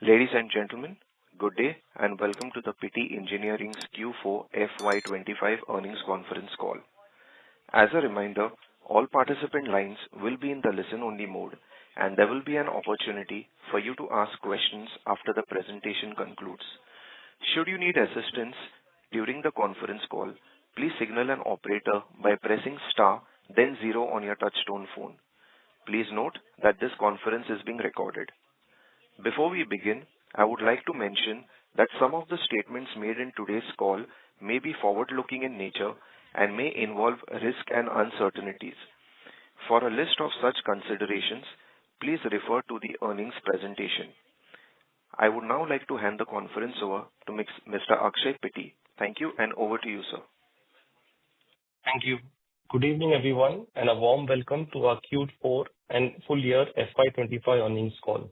Ladies and gentlemen, good day and welcome to the Pitti Engineering's Q4FY25 earnings conference call. As a reminder, all participant lines will be in the listen-only mode, and there will be an opportunity for you to ask questions after the presentation concludes. Should you need assistance during the conference call, please signal an operator by pressing star, then zero on your touch-tone phone. Please note that this conference is being recorded. Before we begin, I would like to mention that some of the statements made in today's call may be forward-looking in nature and may involve risk and uncertainties. For a list of such considerations, please refer to the earnings presentation. I would now like to hand the conference over to Mr. Akshay Pitti. Thank you, and over to you, sir. Thank you. Good evening, everyone, and a warm welcome to our Q4 and full year FY25 earnings call.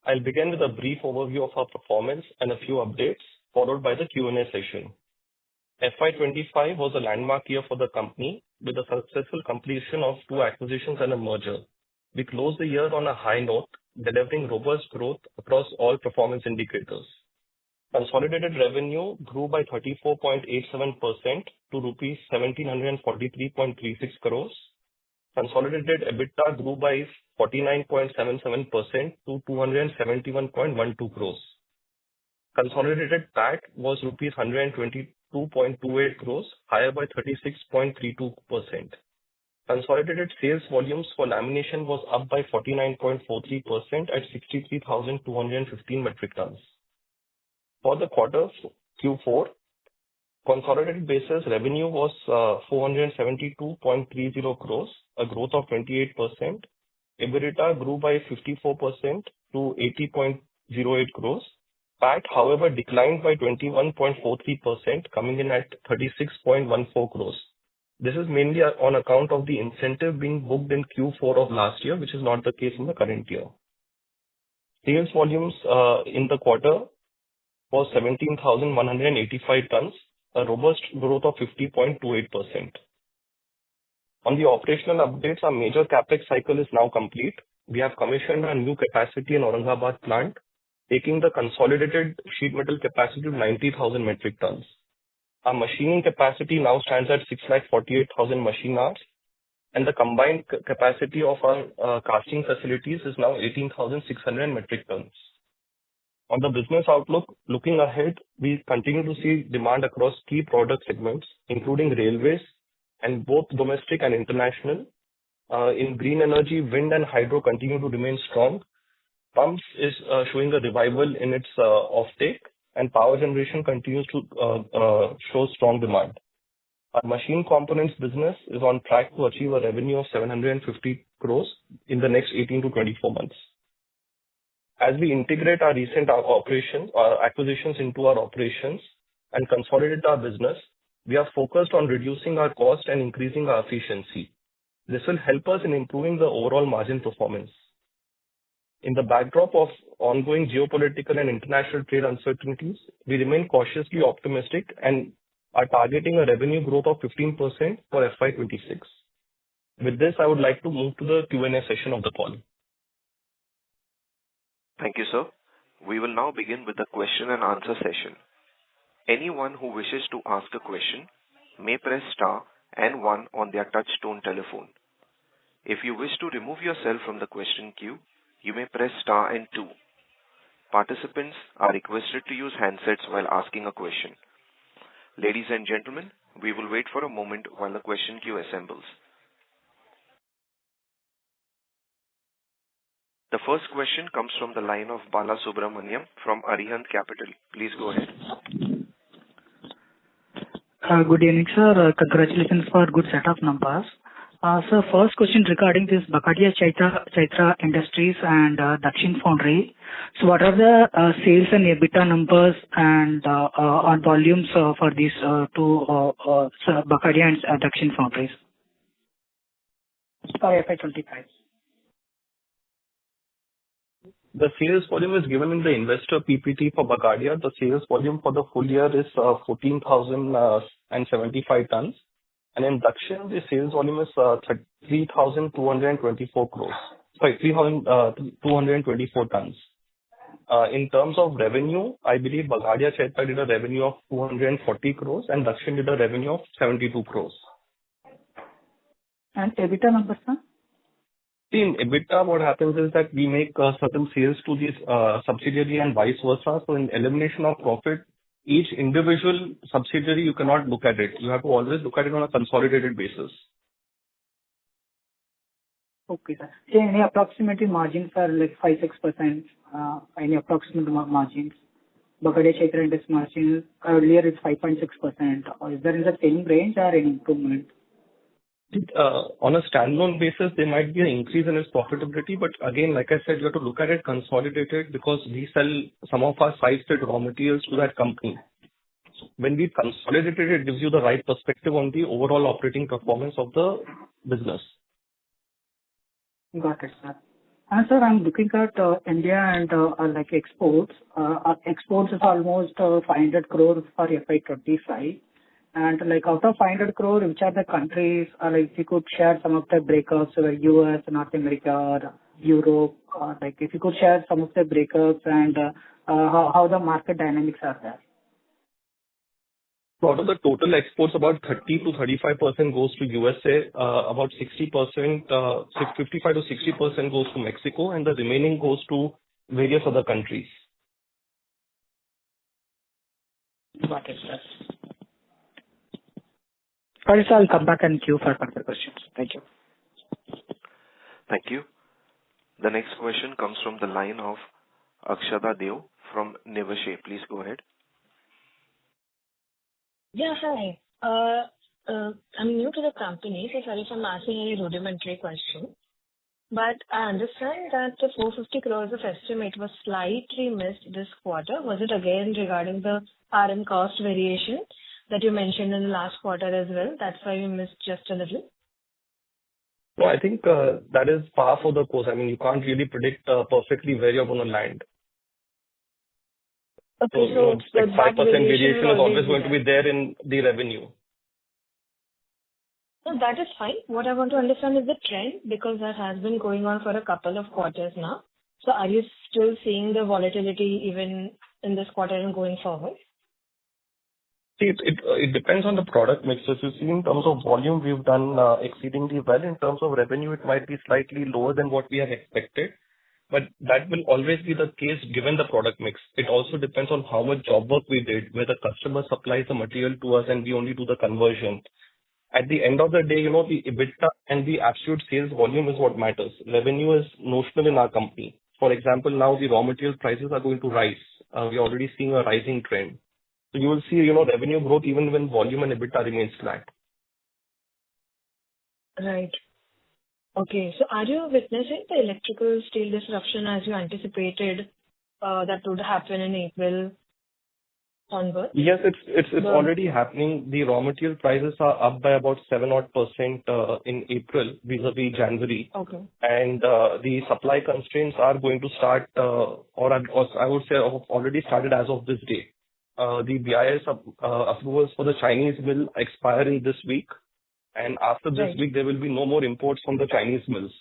I'll begin with a brief overview of our performance and a few updates, followed by the Q&A session. FY25 was a landmark year for the company with the successful completion of 2 acquisitions and a merger. We closed the year on a high note, delivering robust growth across all performance indicators. Consolidated revenue grew by 34.87% to rupees 1,743.36 crores. Consolidated EBITDA grew by 49.77% to 271.12 crores. Consolidated PAT was rupees 122.28 crores, higher by 36.32%. Consolidated sales volumes for lamination was up by 49.43% at 63,215 metric tons. For the quarter Q4, consolidated basis revenue was 472.30 crores, a growth of 28%. EBITDA grew by 54% to 80.08 crores. PAT, however, declined by 21.43%, coming in at 36.14 crores. This is mainly on account of the incentive being booked in Q4 of last year, which is not the case in the current year. Sales volumes in the quarter was 17,185 tons, a robust growth of 50.28%. On the operational updates, our major capex cycle is now complete. We have commissioned a new capacity in Aurangabad plant, taking the consolidated sheet metal capacity to 90,000 metric tons. Our machining capacity now stands at 648,000 machine hours, and the combined capacity of our casting facilities is now 18,600 metric tons. On the business outlook, looking ahead, we continue to see demand across key product segments, including railways and both domestic and international. In green energy, wind and hydro continue to remain strong. Pumps is showing a revival in its offtake, and power generation continues to show strong demand. Our machine components business is on track to achieve a revenue of 750 crores in the next 18 to 24 months. As we integrate our recent acquisitions into our operations and consolidate our business, we are focused on reducing our cost and increasing our efficiency. This will help us in improving the overall margin performance. In the backdrop of ongoing geopolitical and international trade uncertainties, we remain cautiously optimistic and are targeting a revenue growth of 15% for FY26. With this, I would like to move to the Q&A session of the call. Thank you, sir. We will now begin with the question and answer session. Anyone who wishes to ask a question may press star and 1 on their touch-tone telephone. If you wish to remove yourself from the question queue, you may press star and 2. Participants are requested to use handsets while asking a question. Ladies and gentlemen, we will wait for a moment while the question queue assembles. The first question comes from the line of Bala Subramaniam from Arihant Capital. Please go ahead. Good evening, sir. Congratulations for a good set of numbers. Sir, first question regarding this Bagadia Chaitra Industries and Dakshin Foundry. So what are the sales and EBITDA numbers and on volumes for these two Bagadia and Dakshin Foundries? For FY25. The sales volume is given in the investor PPT for Bagadia. The sales volume for the full year is 14,075 tons. And in Dakshin, the sales volume is 3,224 crores. Sorry, 3,224 tons. In terms of revenue, I believe Bagadia Chaitra did a revenue of 240 crores and Dakshin did a revenue of 72 crores. And EBITDA numbers, sir? See, in EBITDA, what happens is that we make certain sales to this subsidiary and vice versa. So in elimination of profit, each individual subsidiary, you cannot look at it. You have to always look at it on a consolidated basis. Okay, sir. So any approximately margins are like 5-6%, any approximate margins? Bagadia Chaitra Index margin earlier it's 5.6%. Or is there in the same range or any improvement? On a standalone basis, there might be an increase in its profitability, but again, like I said, you have to look at it consolidated because we sell some of our site-state raw materials to that company. When we consolidate it, it gives you the right perspective on the overall operating performance of the business. Got it, sir. And sir, I'm looking at India and like exports. Our exports is almost 500 crore for FY25. And like out of 500 crore, which are the countries, like if you could share some of the breakups, US, North America, or Europe, like if you could share some of the breakups and how the market dynamics are there. So out of the total exports, about 30 to 35% goes to USA, about 60%, 55 to 60% goes to Mexico, and the remaining goes to various other countries. Got it, sir. Sorry, sir, I'll come back and queue for further questions. Thank you. Thank you. The next question comes from the line of Akshada Deo from Niveshaay. Please go ahead. Yeah, hi. I'm new to the company, so sorry if I'm asking any rudimentary question. But I understand that the 450 crores of estimate was slightly missed this quarter. Was it again regarding the RM cost variation that you mentioned in the last quarter as well? That's why we missed just a little. No, I think that is par for the course. I mean, you can't really predict perfectly where you're going to land. Okay, so like 5% variation is always going to be there in the revenue. No, that is fine. What I want to understand is the trend, because that has been going on for a couple of quarters now. So are you still seeing the volatility even in this quarter and going forward? See, it depends on the product mix. So if you see in terms of volume, we've done exceedingly well. In terms of revenue, it might be slightly lower than what we have expected. But that will always be the case given the product mix. It also depends on how much job work we did, where the customer supplies the material to us and we only do the conversion. At the end of the day, the EBITDA and the absolute sales volume is what matters. Revenue is notional in our company. For example, now the raw material prices are going to rise. We're already seeing a rising trend. So you will see, revenue growth even when volume and EBITDA remains flat. Right. Okay. So are you witnessing the electrical steel disruption as you anticipated that would happen in April onwards? Yes, it's already happening. The raw material prices are up by about 7% in April vis-a-vis January. Okay. And the supply constraints are going to start, or I would say have already started as of this day. The BIS approvals for the Chinese will expire in this week. And after this week, there will be no more imports from the Chinese mills.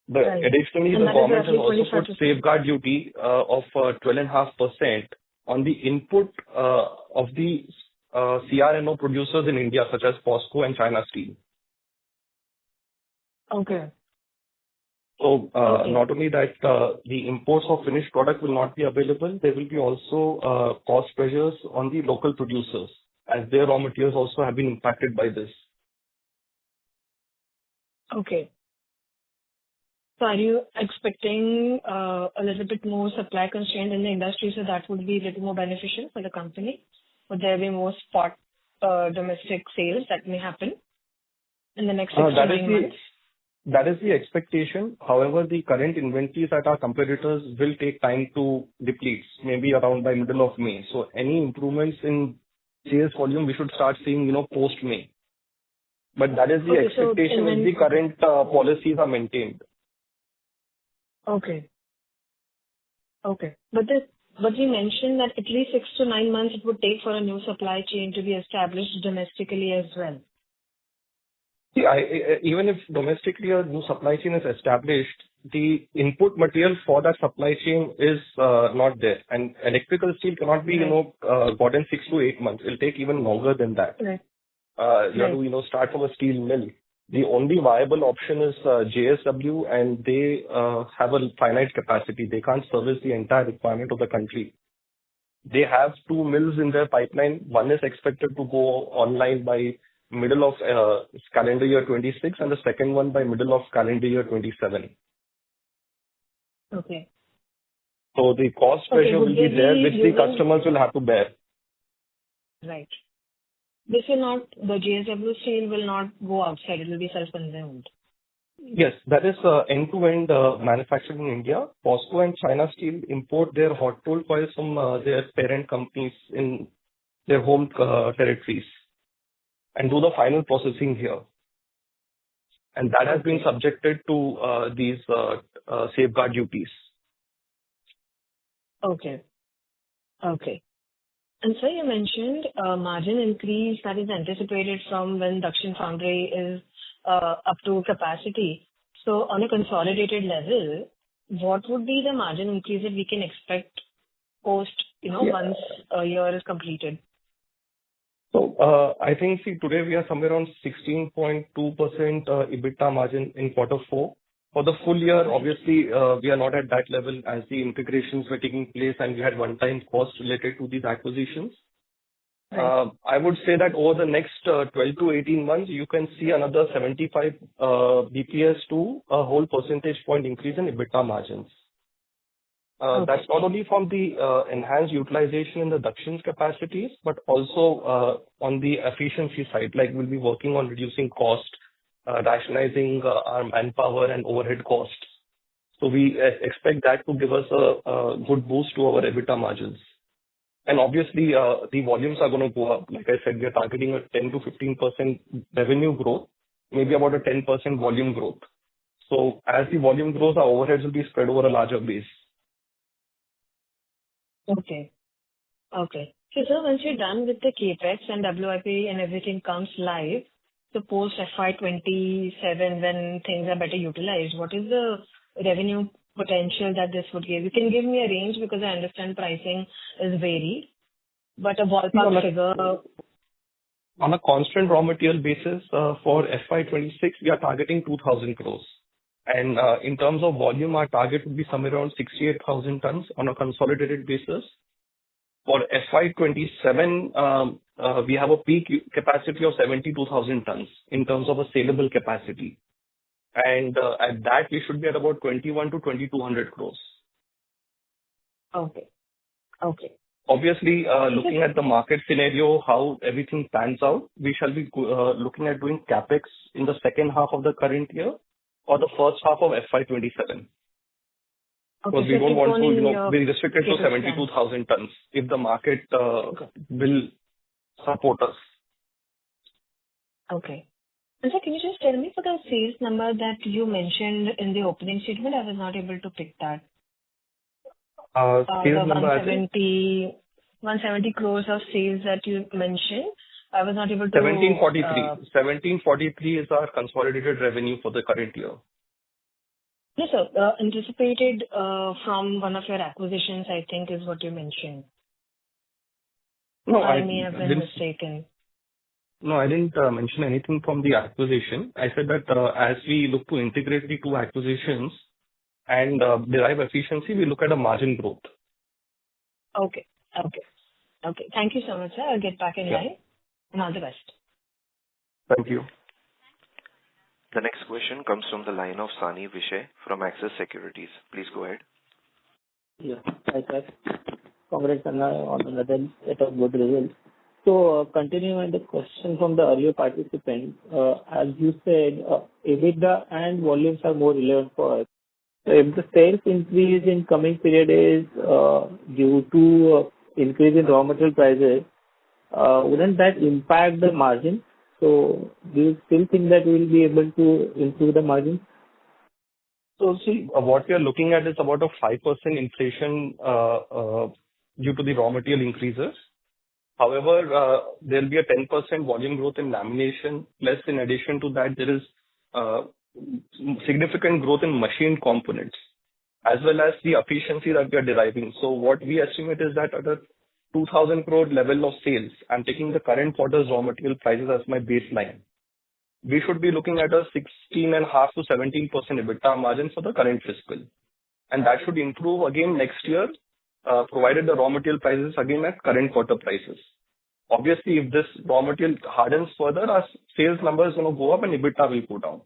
But additionally, the government has also put safeguard duty of 12.5% on the input of the CRNO producers in India, such as POSCO and China Steel. Okay. So not only that, the imports of finished product will not be available, there will be also cost pressures on the local producers, as their raw materials also have been impacted by this. Okay. So are you expecting a little bit more supply constraint in the industry, so that would be a little more beneficial for the company? Would there be more spot domestic sales that may happen in the next 6 to 9 months? That is the expectation. However, the current inventories at our competitors will take time to deplete, maybe around by middle of May. So any improvements in sales volume, we should start seeing, post-May. But that is the expectation if the current policies are maintained. Okay. Okay. But you mentioned that at least 6 to 9 months it would take for a new supply chain to be established domestically as well. See, even if domestically a new supply chain is established, the input material for that supply chain is not there. And electrical steel cannot be, Right. got in 6 to 8 months. It'll take even longer than that. Right. You have Right. to, start from a steel mill. The only viable option is JSW, and they have a finite capacity. They can't service the entire requirement of the country. They have two mills in their pipeline. One is expected to go online by middle of calendar year 26, and the second one by middle of calendar year 27. Okay. So the cost Okay. pressure Would will they be there, be which the using customers will have to bear. right? This will not, the JSW steel will not go outside. It will be self-consumed. Yes, that is end-to-end manufacturing in India. POSCO and China Steel import their hot rolled coils from their parent companies in their home territories and do the final processing here. And that has been Okay. subjected to these safeguard duties. Okay. Okay. And sir, you mentioned margin increase that is anticipated from when Dakshin Foundry is up to capacity. So on a consolidated level, what would be the margin increase that we can expect post, once a year is completed? So I think, see, today we are somewhere around 16.2% EBITDA margin in Q4. For the full year, obviously, we are not at that level as the integrations were taking place and we had one-time costs related to these acquisitions. Right. I would say that over the next 12 to 18 months, you can see another 75 BPS to a whole percentage point increase in EBITDA margins. That's not only from the enhanced utilization in the Dakshin's capacities, but also on the efficiency side. Like we'll be working on reducing cost, rationalizing our manpower and overhead costs. So we expect that to give us a good boost to our EBITDA margins. And obviously, the volumes are going to go up. Like I said, we are targeting a 10 to 15% revenue growth, maybe about a 10% volume growth. So as the volume grows, our overheads will be spread over a larger base. Okay. Okay. So sir, once you're done with the CapEx and WIP and everything comes live, so post FY27, when things are better utilized, what is the revenue potential that this would give? You can give me a range because I understand pricing is varied, but a ballpark figure. On a constant raw material basis, for FY26, we are targeting 2,000 crores. And in terms of volume, our target would be somewhere around 68,000 tons on a consolidated basis. For FY27, we have a peak capacity of 72,000 tons in terms of a saleable capacity. And at that, we should be at about 21 to 2,200 crores. Okay. Okay. Obviously, looking at the market scenario, how everything pans out, we shall be looking at doing CapEx in the second half of the current year or the first half of FY27. Because we don't want to be restricted to 72,000 tons if the market will support us. Okay. And sir, can you just tell me for the sales number that you mentioned in the opening statement? I was not able to pick that. Sales The number, 170 crores of sales that you mentioned, I was not able to. 1743. 1743 is our consolidated revenue for the current year. Yes, sir. Anticipated from one of your acquisitions, I think, is what you mentioned. No, I may have been mistaken. No, I didn't mention anything from the acquisition. I said that as we look to integrate the two acquisitions and derive efficiency, we look at a margin growth. Okay. Okay. Okay. Thank you so much, sir. I'll get back in line. And all the best. Thank you. The next question comes from the line of Sani Vishay from Axis Securities. Please go ahead. Yeah. Hi, sir. Congrats on another set of good results. So, continuing on the question from the earlier participant, as you said, EBITDA and volumes are more relevant for us. So, if the sales increase in coming period is due to increase in raw material prices, wouldn't that impact the margin? So, do you still think that we will be able to improve the margin? So, see, what we are looking at is about a 5% inflation due to the raw material increases. However, there'll be a 10% volume growth in lamination. Plus, in addition to that, there is significant growth in machine components, as well as the efficiency that we are deriving. So what we estimate is that at a 2,000 crore level of sales, I'm taking the current quarter's raw material prices as my baseline. We should be looking at a 16.5 to 17% EBITDA margin for the current fiscal. And that should improve again next year, provided the raw material prices again at current quarter prices. Obviously, if this raw material hardens further, our sales number is going to go up and EBITDA will go down.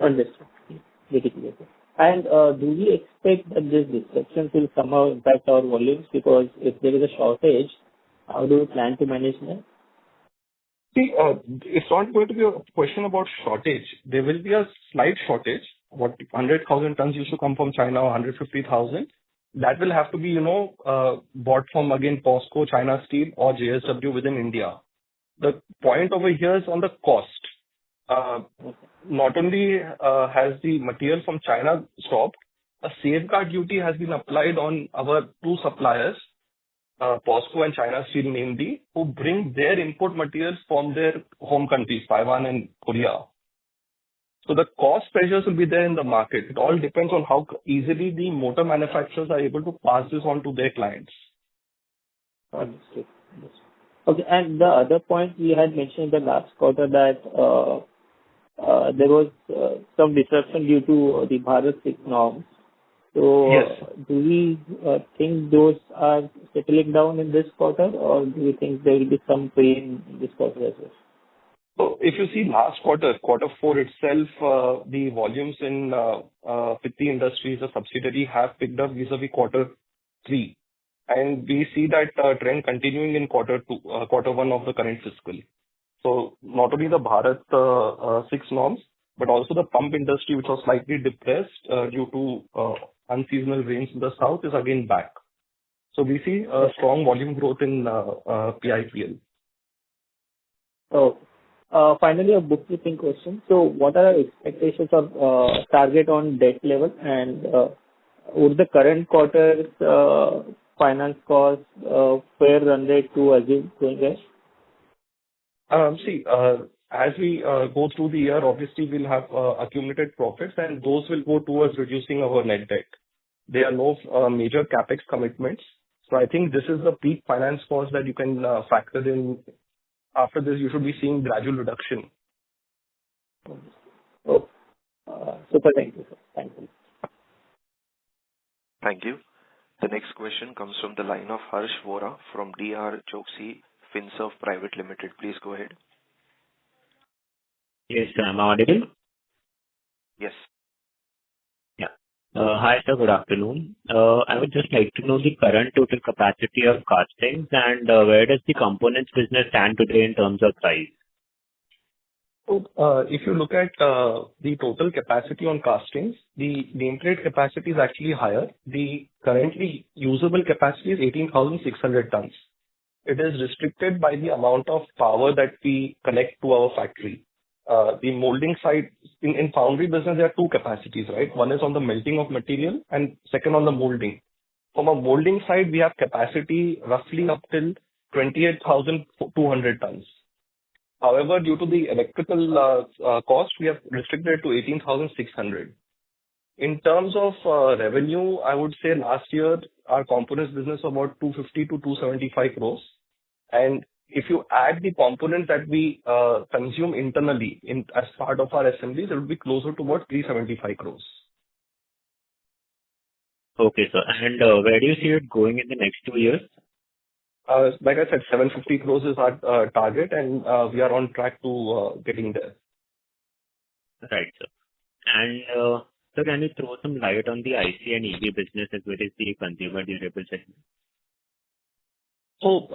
Understood. Very clear, sir. And do we expect that this disruption will somehow impact our volumes? Because if there is a shortage, how do we plan to manage that? See, it's not going to be a question about shortage. There will be a slight shortage. What 100,000 tons used to come from China, or 150,000. That will have to be, bought from again POSCO, China Steel, or JSW within India. The point over here is on the cost. Not only has the material from China stopped, a safeguard duty has been applied on our two suppliers, POSCO and China Steel namely, who bring their import materials from their home countries, Taiwan and Korea. So the cost pressures will be there in the market. It all depends on how easily the motor manufacturers are able to pass this on to their clients. Understood. Okay, and the other point we had mentioned in the last quarter that there was some disruption due to the Bharat 6 norms. So Yes. do we think those are settling down in this quarter, or do you think there will be some pain in this quarter as well? So if you see last quarter, Q4 itself, the volumes in Pitti Industries, a subsidiary, have picked up vis-a-vis Q3. And we see that trend continuing in Q1 of the current fiscal. So not only the Bharat 6 norms, but also the pump industry, which was slightly depressed due to unseasonal rains in the south, is again back. So we see a strong volume growth in PIPL. Oh. Finally, a bookkeeping question. So what are our expectations of target on debt level, and would the current quarter's finance cost fair run rate to assume going ahead? See, as we go through the year, obviously we'll have accumulated profits, and those will go towards reducing our net debt. There are no major capex commitments. So I think this is the peak finance cost that you can factor in. After this, you should be seeing gradual reduction. Oh, super. Thank you, sir. Thank you. Thank you. The next question comes from the line of Harsh Vora from DR Choksi Finserv Private Limited. Please go ahead. Yes, sir. Am I audible? Yes. Yeah. Hi, sir. Good afternoon. I would just like to know the current total capacity of castings and where does the components business stand today in terms of size? So, if you look at the total capacity on castings, the nameplate capacity is actually higher. The currently usable capacity is 18,600 tons. It is restricted by the amount of power that we connect to our factory. The molding side, in foundry business, there are two capacities, right? One is on the melting of material and second on the molding. From a molding side, we have capacity roughly up till 28,200 tons. However, due to the electrical cost, we have restricted it to 18,600. In terms of revenue, I would say last year our components business was about 250 to 275 crores. And if you add the components that we consume internally as part of our assemblies, it will be closer to about 375 crores. Okay, sir. And where do you see it going in the next 2 years? Like I said, 750 crores is our target, and we are on track to getting there. Right, sir. And sir, can you throw some light on the IC and EV business as well as the consumer durable segment? So,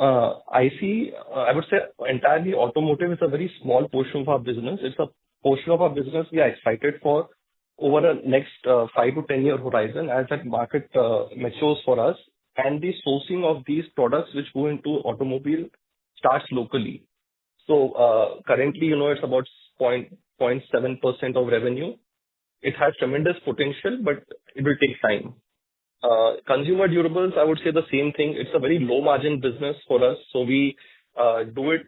IC, I would say entirely automotive is a very small portion of our business. It's a portion of our business we are excited for over the next 5 to 10 year horizon as that market matures for us, and the sourcing of these products which go into automobile starts locally. So, currently, it's about 0.7% of revenue. It has tremendous potential, but it will take time. Consumer durables, I would say the same thing. It's a very low margin business for us. So we do it,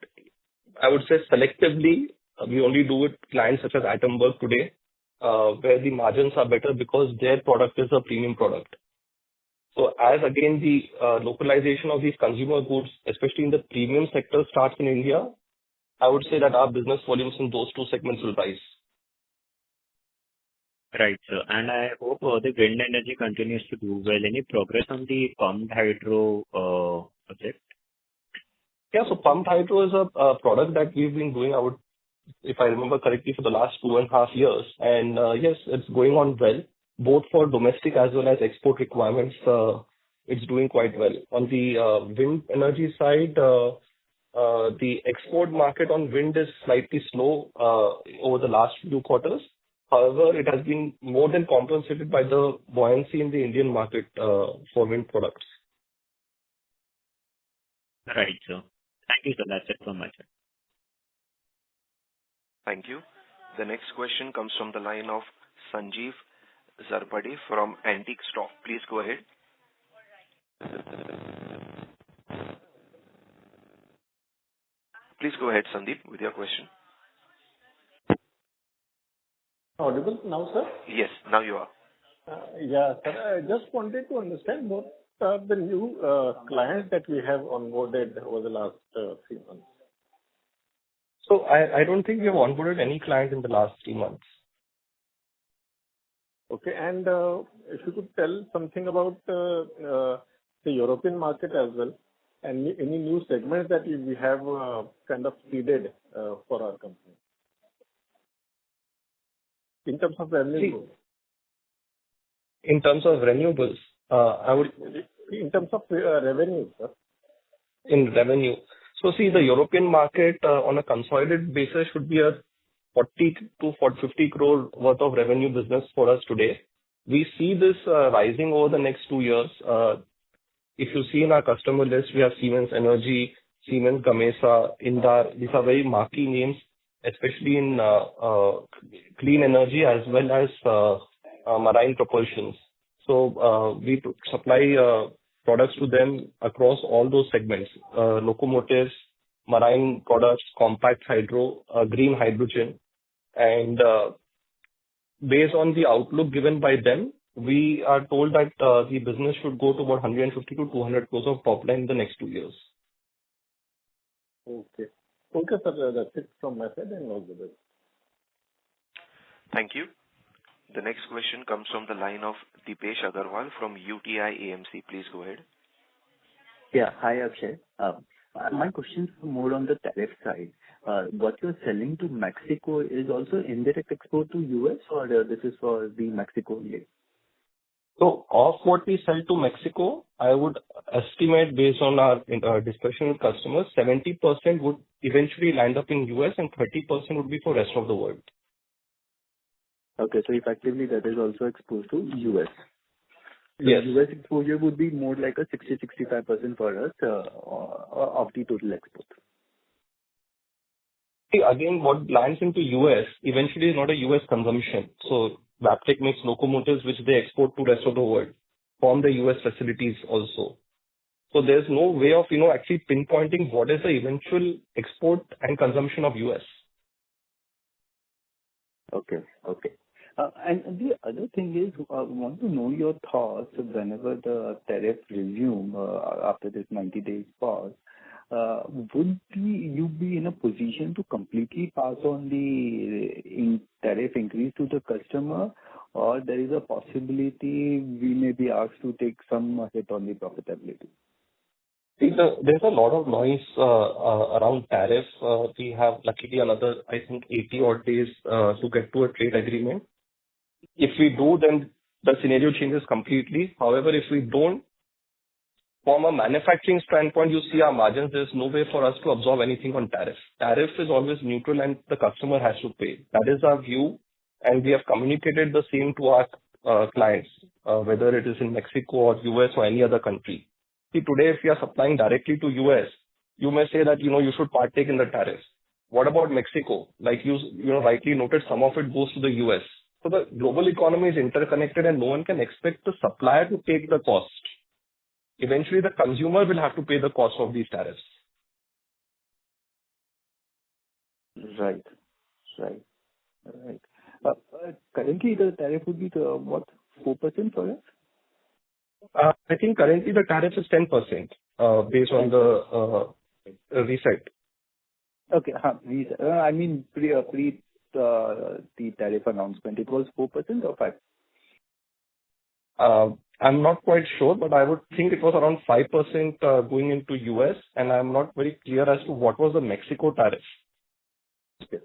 I would say selectively. We only do it clients such as Atomberg today, where the margins are better because their product is a premium product. So as again, the localization of these consumer goods, especially in the premium sector, starts in India, I would say that our business volumes in those two segments will rise. Right, sir. And I hope the wind energy continues to do well. Any progress on the pumped hydro project? Yeah, so pumped hydro is a product that we've been doing, if I remember correctly, for the last 2.5 years. And yes, it's going on well, both for domestic as well as export requirements. It's doing quite well. On the wind energy side, the export market on wind is slightly slow over the last few quarters. However, it has been more than compensated by the buoyancy in the Indian market for wind products. Right, sir. Thank you, sir. That's it from my side. Thank you. The next question comes from the line of Sanjeev Zarpade from Antique Stock. Please go ahead. Please go ahead, Sandeep, with your question. Audible now, sir? Yes, now you are. Yeah, sir. I just wanted to understand what are the new clients that we have onboarded over the last 3 months. So I don't think we have onboarded any client in the last 3 months. Okay. And if you could tell something about the European market as well, and any new segments that we have kind of seeded for our company in terms of revenue. In terms of renewables, in terms of revenue, sir. In revenue. So see, the European market on a consolidated basis should be a 40 to 50 crore worth of revenue business for us today. We see this rising over the next 2 years. If you see in our customer list, we have Siemens Energy, Siemens Gamesa, Indar. These are very marquee names, especially in clean energy as well as marine propulsions. So we supply products to them across all those segments, locomotives, marine products, compact hydro, green hydrogen. And based on the outlook given by them, we are told that the business should go to about 150 to 200 crores of top line in the next 2 years. Okay. Okay, sir. That's it from my side, and all the best. Thank you. The next question comes from the line of Dipesh Agarwal from UTI AMC. Please go ahead. Yeah. Hi, Akshay. My question is more on the tariff side. What you're selling to Mexico is also indirect export to US, or this is for the Mexico only? So of what we sell to Mexico, I would estimate based on our discussion with customers, 70% would eventually land up in US and 30% would be for rest of the world. Okay, so effectively that is also exposed to US. Yes. The US exposure would be more like a 60-65% for us of the total export. See, again, what lands into US eventually is not a US consumption. So Wabtec makes locomotives which they export to rest of the world from the US facilities also. So there's no way of, actually pinpointing what is the eventual export and consumption of US. Okay. And the other thing is, I want to know your thoughts whenever the tariff resume after this 90 days pause. Would you be in a position to completely pass on the tariff increase to the customer, or there is a possibility we may be asked to take some hit on the profitability? See, there's a lot of noise around tariffs. We have luckily another, I think, 80 odd days to get to a trade agreement. If we do, then the scenario changes completely. However, if we don't, from a manufacturing standpoint, you see our margins, there's no way for us to absorb anything on tariff. Tariff is always neutral and the customer has to pay. That is our view, and we have communicated the same to our clients, whether it is in Mexico or US or any other country. See, today, if we are supplying directly to US, you may say that, you should partake in the tariffs. What about Mexico? Like you rightly noted, some of it goes to the US. So the global economy is interconnected and no one can expect the supplier to take the cost. Eventually, the consumer will have to pay the cost of these tariffs. Right. Right. Right. Currently, the tariff would be what, 4% for us? I think currently the tariff is 10% based on the reset. Okay. I mean, pre the tariff announcement, it was 4% or 5%? I'm not quite sure, but I would think it was around 5% going into US, and I'm not very clear as to what was the Mexico tariff. Okay.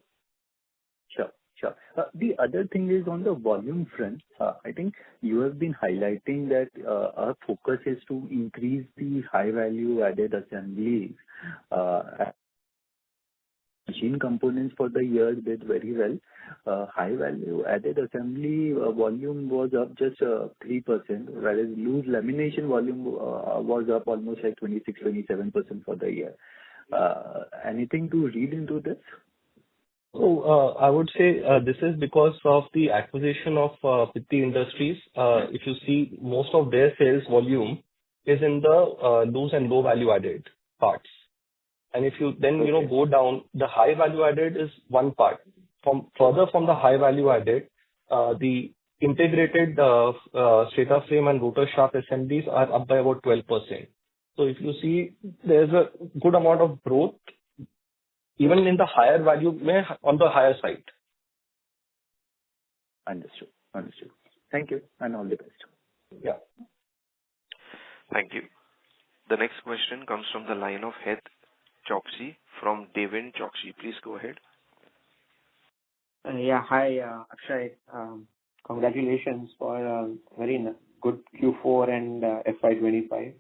Sure. Sure. The other thing is on the volume front. I think you have been highlighting that our focus is to increase the high value added assemblies. Machine components for the year did very well. High value added assembly volume was up just 3%, whereas loose lamination volume was up almost like 26-27% for the year. Anything to read into this? So I would say this is because of the acquisition of Pitti Industries. If you see, most of their sales volume is in the loose and low value added parts. And if you then go down, the high value added is one part. Further from the high value added, the integrated stator frame and rotor shaft assemblies are up by about 12%. So if you see, there's a good amount of growth even in the higher value, on the higher side. Understood. Thank you, and all the best. Yeah. Thank you. The next question comes from the line of Het Choksey from Devin Choksey. Please go ahead. Hi, Akshay. Congratulations for a very good Q4 and FY25.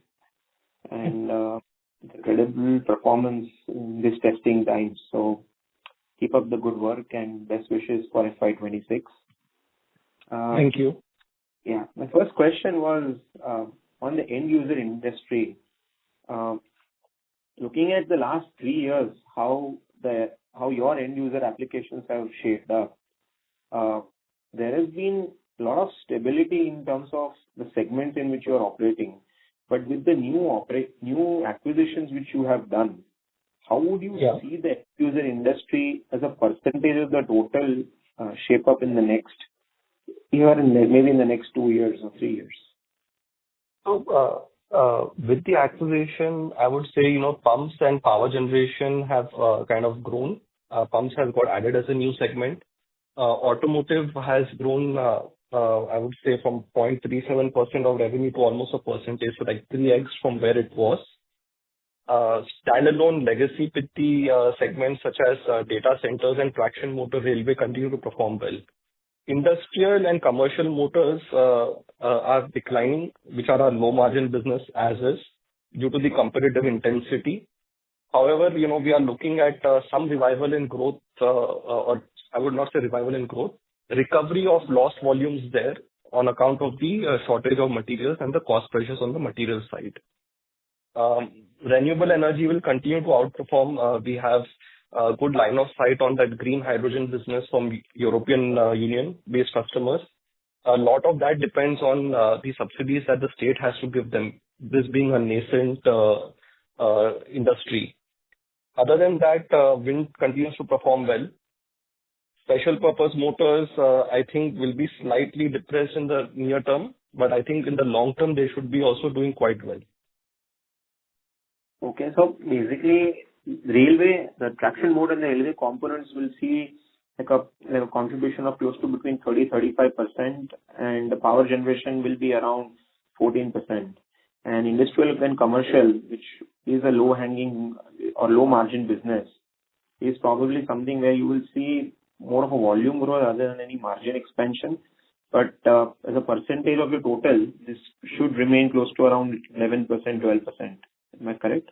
And incredible performance in this testing time. So keep up the good work and best wishes for FY26. Thank you. Yeah. My first question was on the end user industry. Looking at the last 3 years, how your end user applications have shaped up, there has been a lot of stability in terms of the segments in which you are operating. But with the new acquisitions which you have done, how would you see the end user industry as a percentage of the total shape up in the next year and maybe in the next 2 years or 3 years? So with the acquisition, I would say, pumps and power generation have kind of grown. Pumps has got added as a new segment. Automotive has grown, I would say, from 0.37% of revenue to almost a percentage, so like 3x from where it was. Standalone legacy Pitti segments such as data centers and traction motor railway continue to perform well. Industrial and commercial motors are declining, which are a low margin business as is, due to the competitive intensity. However, we are looking at some revival in growth, or I would not say revival in growth, recovery of lost volumes there on account of the shortage of materials and the cost pressures on the material side. Renewable energy will continue to outperform. We have a good line of sight on that green hydrogen business from European Union-based customers. A lot of that depends on the subsidies that the state has to give them, this being a nascent industry. Other than that, wind continues to perform well. Special purpose motors, I think, will be slightly depressed in the near term, but I think in the long term, they should be also doing quite well. Okay, so basically, railway, the traction motor and the railway components will see like a contribution of close to between 30-35%, and the power generation will be around 14%. And industrial and commercial, which is a low-hanging or low-margin business, is probably something where you will see more of a volume growth rather than any margin expansion. But as a percentage of the total, this should remain close to around 11%, 12%. Am I correct?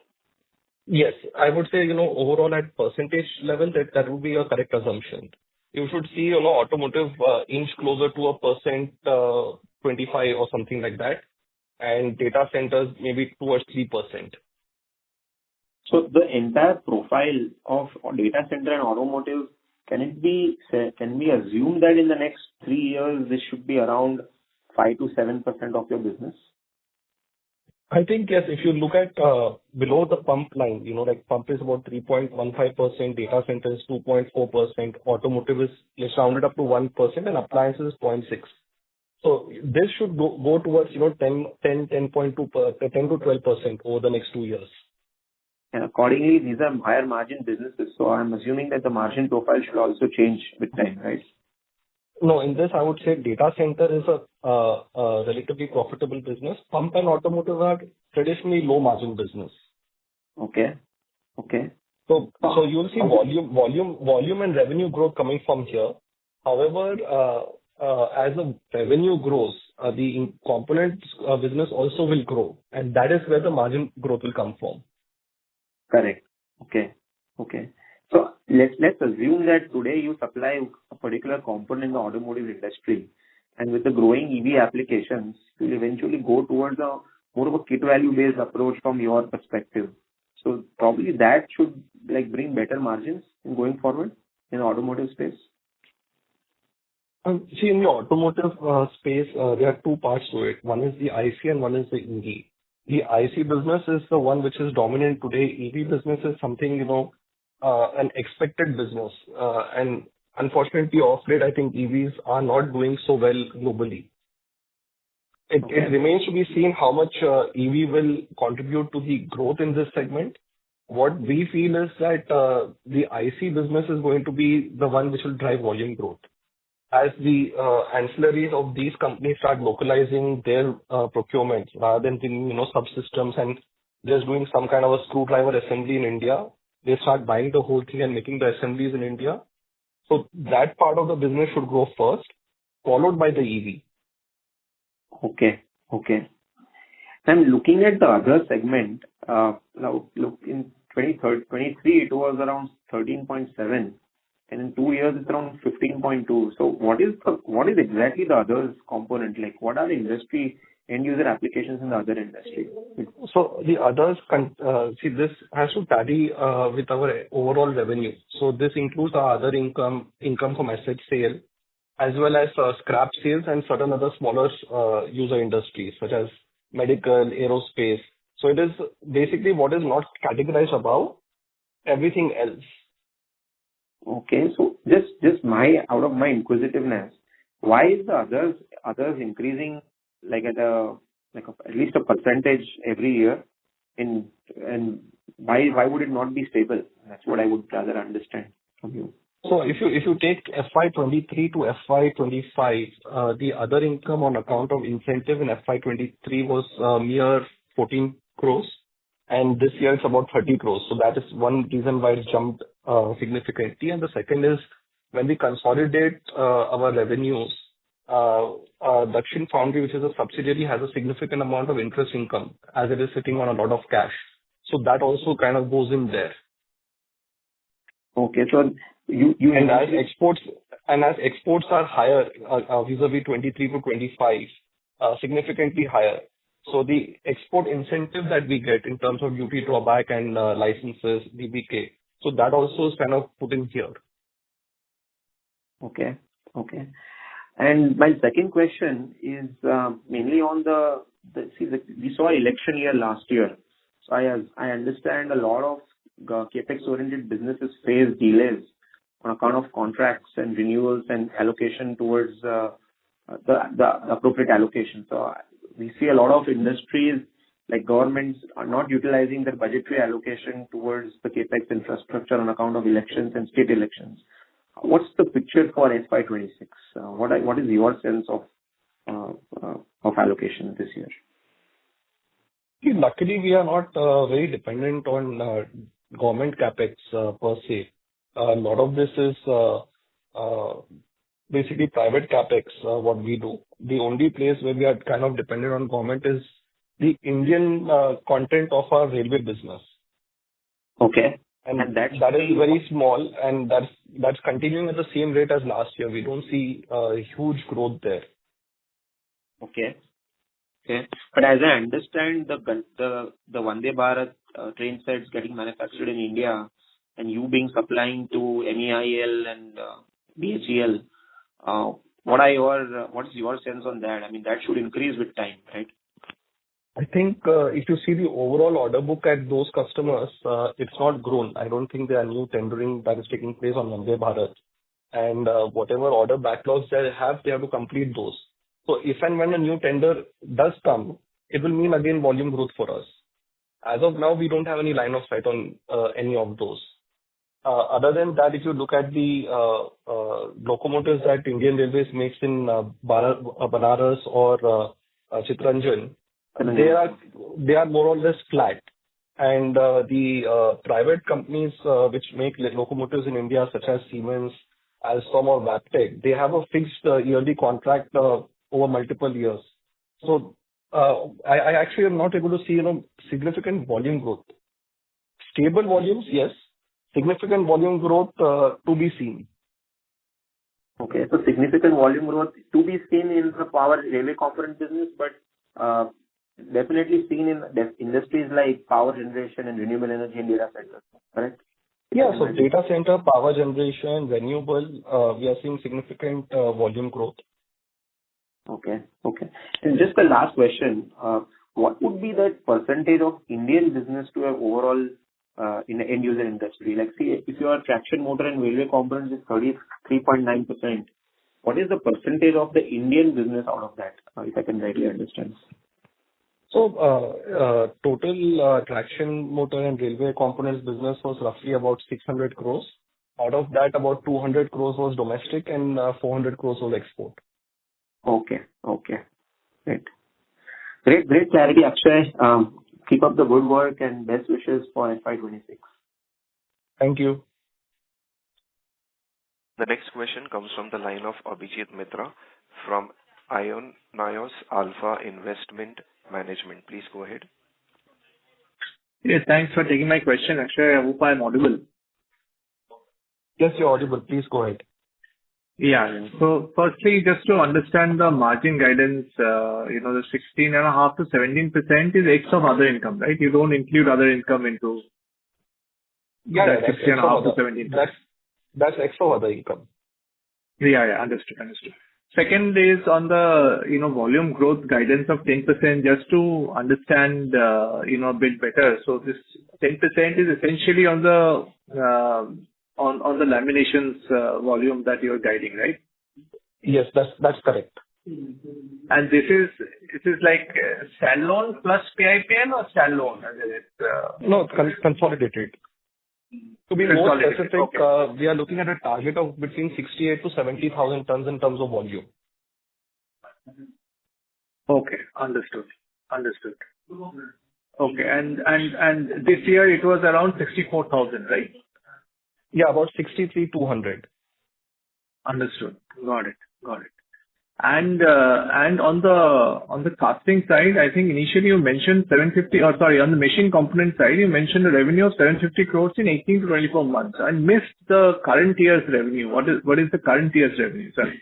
Yes, I would say, overall at percentage level, that would be a correct assumption. You should see, automotive inch closer to a percent, 25 or something like that, and data centers maybe towards 3%. So the entire profile of data center and automotive can we assume that in the next 3 years, this should be around 5 to 7% of your business? I think, yes, if you look at below the pump line, like pump is about 3.15%, data center is 2.4%, automotive is rounded up to 1%, and appliances is 0.6. So this should go towards 10.2%, 10 to 12% over the next 2 years. And accordingly, these are higher margin businesses. So I'm assuming that the margin profile should also change with time, right? No, in this, I would say data center is a relatively profitable business. Pump and automotive are traditionally low margin business. Okay. So you'll see volume and revenue growth coming from here. However, as the revenue grows, the components business also will grow, and that is where the margin growth will come from. Correct. Okay. So let's assume that today you supply a particular component in the automotive industry, and with the growing EV applications, you'll eventually go towards more of a kit value based approach from your perspective. So probably that should bring better margins in going forward in the automotive space. See, in the automotive space, there are two parts to it. One is the IC and one is the EV. The IC business is the one which is dominant today. EV business is something, an expected business. And unfortunately, off late, I think EVs are not doing so well globally. It remains to be seen how much EV will contribute to the growth in this segment. What we feel is that the IC business is going to be the one which will drive volume growth. As the ancillaries of these companies start localizing their procurements rather than thinking, subsystems and just doing some kind of a screwdriver assembly in India, they start buying the whole thing and making the assemblies in India. So that part of the business should grow first, followed by the EV. Okay. And looking at the other segment, now look in 2023, it was around 13.7. And in 2 years, it's around 15.2. So what is exactly the others component? What are the industry end user applications in the other industry? So the others, this has to tally with our overall revenue. So this includes our other income from asset sale, as well as scrap sales and certain other smaller user industries such as medical, aerospace. So it is basically what is not categorized above everything else. Okay, so just out of my inquisitiveness, why is the others increasing at least a percentage every year, and why would it not be stable? That's what I would rather understand from you. So if you take FY23 to FY25, the other income on account of incentive in FY23 was mere 14 crores. And this year it's about 30 crores. So that is one reason why it jumped significantly. And the second is when we consolidate our revenues, Dakshin Foundry, which is a subsidiary, has a significant amount of interest income as it is sitting on a lot of cash. So that also kind of goes in there. Okay, so you and as exports are higher vis-a-vis 23 to 25, significantly higher. So the export incentive that we get in terms of duty drawback and licenses, DBK, so that also is kind of put in here. Okay. And my second question is mainly on we saw election year last year. So I understand a lot of capex-oriented businesses face delays on account of contracts and renewals and allocation towards the appropriate allocation. So we see a lot of industries like governments are not utilizing their budgetary allocation towards the capex infrastructure on account of elections and state elections. What's the picture for FY26? What is your sense of allocation this year? Luckily, we are not very dependent on government capex per se. A lot of this is basically private capex, what we do. The only place where we are kind of dependent on government is the Indian content of our railway business. Okay. And that is very small, and that's continuing at the same rate as last year. We don't see huge growth there. Okay. But as I understand, the Vande Bharat train sets getting manufactured in India and you being supplying to MEIL and BHEL, what is your sense on that? I mean, that should increase with time, right? I think if you see the overall order book at those customers, it's not grown. I don't think there are new tendering that is taking place on Vande Bharat. And whatever order backlogs they have to complete those. So if and when a new tender does come, it will mean again volume growth for us. As of now, we don't have any line of sight on any of those. Other than that, if you look at the locomotives that Indian Railways makes in Banaras or Chittaranjan, they are more or less flat. And the private companies which make locomotives in India, such as Siemens, Alstom or Wabtec, they have a fixed yearly contract over multiple years. So I actually am not able to see significant volume growth. Stable volumes, yes. Significant volume growth to be seen. Okay, so significant volume growth to be seen in the power railway component business, but definitely seen in industries like power generation and renewable energy and data centers, correct? Yeah, so data center, power generation, renewable, we are seeing significant volume growth. Okay. And just the last question, what would be the percentage of Indian business to have overall in the end user industry? Like, see, if your traction motor and railway components is 33.9%, what is the percentage of the Indian business out of that, if I can rightly understand? So, total traction motor and railway components business was roughly about 600 crores. Out of that, about 200 crores was domestic and 400 crores was export. Okay. Great clarity, Akshay. Keep up the good work and best wishes for FY26. Thank you. The next question comes from the line of Abhijit Mitra from Ionios Alpha Investment Management. Please go ahead. Yes, thanks for taking my question. Akshay, I hope I'm audible. Yes, you're audible. Please go ahead. Yeah. So firstly, just to understand the margin guidance, the 16.5 to 17% is X of other income, right? You don't include other income into that 16.5 to 17%. That's X of other income. Yeah, understood. Second is on the, volume growth guidance of 10%, just to understand, a bit better. So this 10% is essentially on the laminations volume that you're guiding, right? Yes, that's correct. And this is like standalone plus PIPN or standalone? No, consolidated. To be more specific, we are looking at a target of between 68 to 70,000 tons in terms of volume. Okay, understood. Okay, and this year it was around 64,000, right? Yeah, about 63,200. Understood. Got it. And on the casting side, I think initially you mentioned on the machine component side, you mentioned a revenue of 750 crores in 18 to 24 months. I missed the current year's revenue. What is the current year's revenue, sir?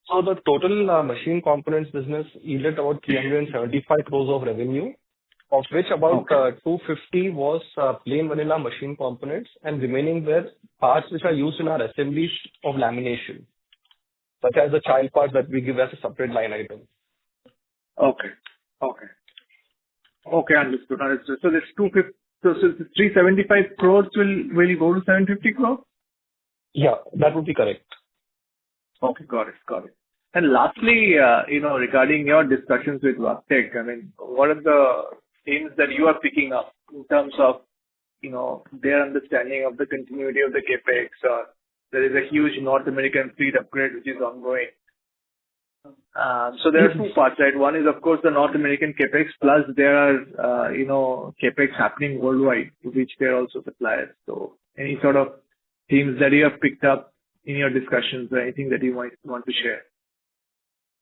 So the total machine components business yielded about 375 crores of revenue, of which about 250 was plain vanilla machine components, and remaining were parts which are used in our assemblies of lamination, such as the child parts that we give as a separate line item. Okay, understood. So this 375 crores will go to 750 crores? Yeah, that would be correct. Okay, got it. And lastly, regarding your discussions with Wabtec, I mean, what are the themes that you are picking up in terms of, their understanding of the continuity of the capex, or there is a huge North American fleet upgrade which is ongoing. So there are two parts, right? One is, of course, the North American capex, plus there are, capex happening worldwide, to which they are also suppliers. So any sort of themes that you have picked up in your discussions, or anything that you might want to share?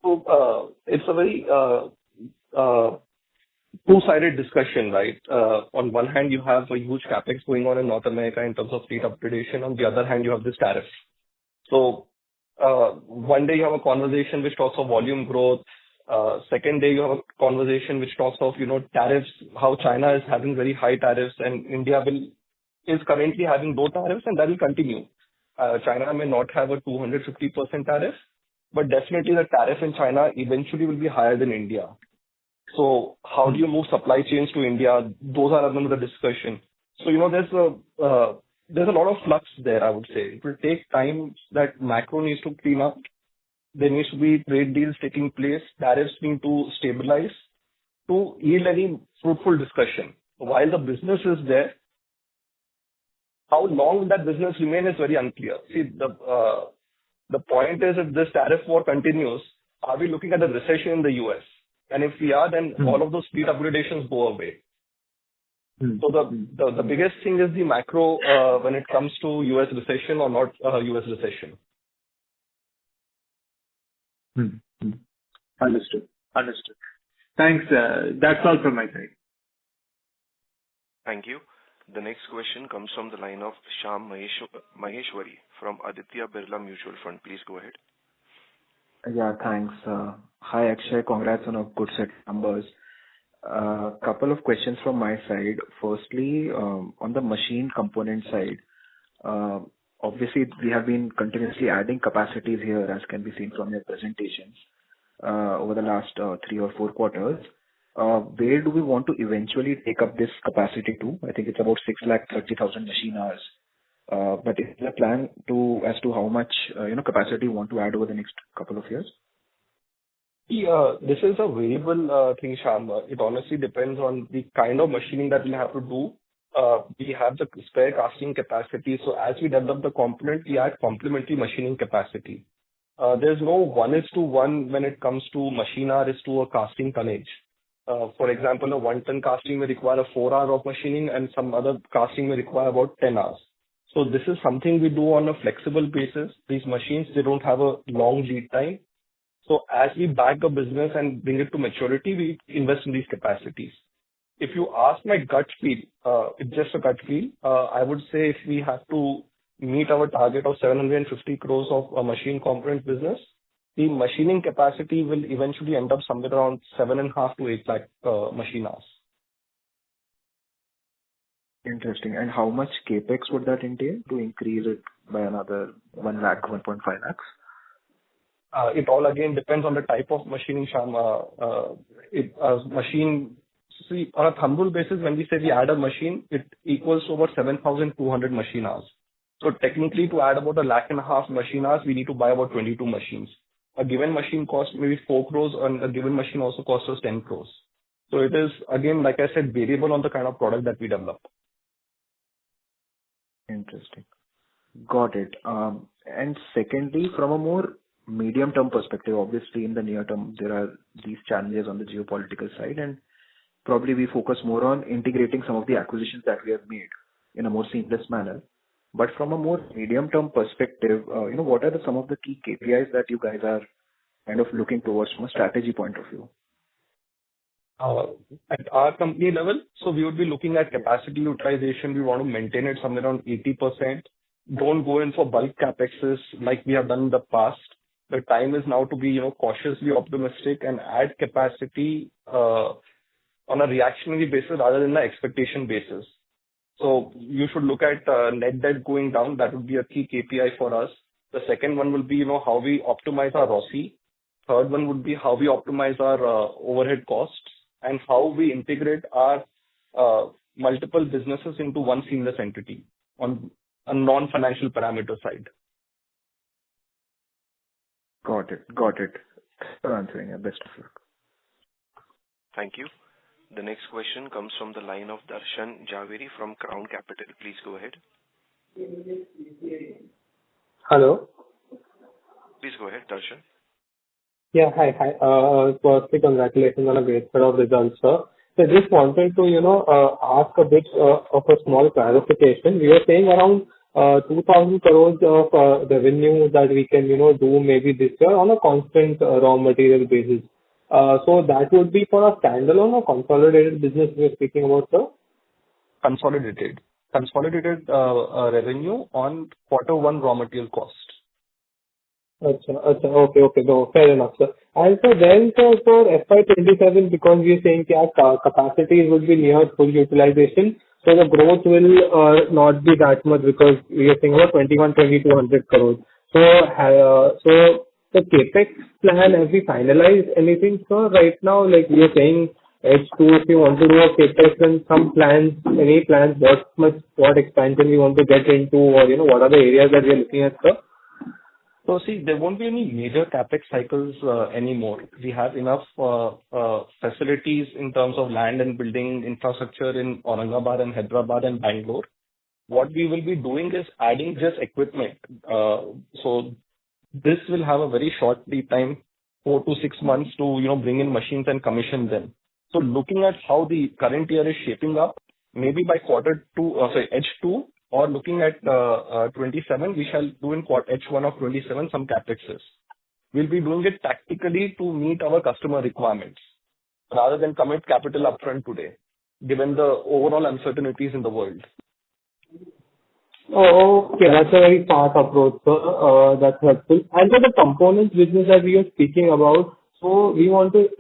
So it's a very two-sided discussion, right? On one hand, you have a huge capex going on in North America in terms of fleet upgradation. On the other hand, you have this tariff. So one day you have a conversation which talks of volume growth. Second day you have a conversation which talks of, tariffs, how China is having very high tariffs and India will is currently having low tariffs, and that will continue. China may not have a 250% tariff, but definitely the tariff in China eventually will be higher than India. So how do you move supply chains to India? Those are another discussion. So, there's a lot of flux there, I would say. It will take time that macro needs to clean up. There needs to be trade deals taking place. Tariffs need to stabilize to yield any fruitful discussion. While the business is there, how long will that business remain is very unclear. See, the point is, if this tariff war continues, are we looking at a recession in the US? And if we are, then all of those fleet upgradations go away. So the biggest thing is the macro when it comes to US recession or not US recession. Understood. Thanks. That's all from my side. Thank you. The next question comes from the line of Shyam Maheshwari from Aditya Birla Mutual Fund. Please go ahead. Yeah, thanks. Hi, Akshay. Congrats on a good set of numbers. Couple of questions from my side. Firstly, on the machine component side, obviously we have been continuously adding capacities here, as can be seen from your presentations, over the last 3 or 4 quarters. Where do we want to eventually take up this capacity to? I think it's about 630,000 machine hours. But is there a plan as to how much capacity you want to add over the next couple of years? Yeah, this is a variable thing, Shyam. It honestly depends on the kind of machining that we have to do. We have the spare casting capacity. So as we develop the component, we add complementary machining capacity. There's no 1:1 when it comes to machine hour is to a casting tonnage. For example, a 1-ton casting may require a 4 hour of machining, and some other casting may require about 10 hours. So this is something we do on a flexible basis. These machines, they don't have a long lead time. So as we back a business and bring it to maturity, we invest in these capacities. If you ask my gut feel, it's just a gut feel, I would say if we have to meet our target of 750 crores of a machine component business, the machining capacity will eventually end up somewhere around 7.5 to 8 lakh machine hours. Interesting. And how much capex would that entail to increase it by another 1 lakh, 1.5 lakhs? It all again depends on the type of machining, Shyam. See, on a thumb rule basis, when we say we add a machine, it equals to about 7,200 machine hours. So technically, to add about 1.5 lakh machine hours, we need to buy about 22 machines. A given machine costs maybe 4 crores, and a given machine also costs us 10 crores. So it is, again, like I said, variable on the kind of product that we develop. Interesting. Got it. And secondly, from a more medium-term perspective, obviously in the near term, there are these challenges on the geopolitical side, and probably we focus more on integrating some of the acquisitions that we have made in a more seamless manner. But from a more medium-term perspective, what are some of the key KPIs that you guys are kind of looking towards from a strategy point of view? At our company level, so we would be looking at capacity utilization. We want to maintain it somewhere around 80%. Don't go in for bulk capexes like we have done in the past. The time is now to be, cautiously optimistic and add capacity on a reactionary basis rather than an expectation basis. So you should look at net debt going down. That would be a key KPI for us. The second one will be, how we optimize our ROCE. Third one would be how we optimize our overhead costs and how we integrate our multiple businesses into one seamless entity on a non-financial parameter side. Got it. Thanks for answering. Best of luck. Thank you. The next question comes from the line of Darshan Jhaveri from Crown Capital. Please go ahead. Hello. Please go ahead, Darshan. Yeah, hi. Firstly, congratulations on a great set of results, sir. So just wanted to, ask a bit of a small clarification. We are saying around 2,000 crores of revenue that we can, do maybe this year on a constant raw material basis. So that would be for a standalone or consolidated business we are speaking about, sir? Consolidated revenue on Q1 raw material cost. Okay. No, fair enough, sir. And so then, for FY27, because we are saying that capacity would be near full utilization, So the growth will not be that much because we are saying about 21,200 crores. So the CapEx plan, have we finalized anything, sir, right now? Like we are saying H2, if you want to do a CapEx and some plans, any plans, what expansion we want to get into, or, what are the areas that we are looking at, sir? So see, there won't be any major CapEx cycles anymore. We have enough facilities in terms of land and building infrastructure in Aurangabad and Hyderabad and Bangalore. What we will be doing is adding just equipment. So this will have a very short lead time, 4 to 6 months to, bring in machines and commission them. So looking at how the current year is shaping up, maybe by H2, or looking at 27, we shall do in H1 of 27 some CapExes. We'll be doing it tactically to meet our customer requirements rather than commit capital upfront today, given the overall uncertainties in the world. Oh, okay. That's a very smart approach, sir. That's helpful. And for the components business that we are speaking about, so we want to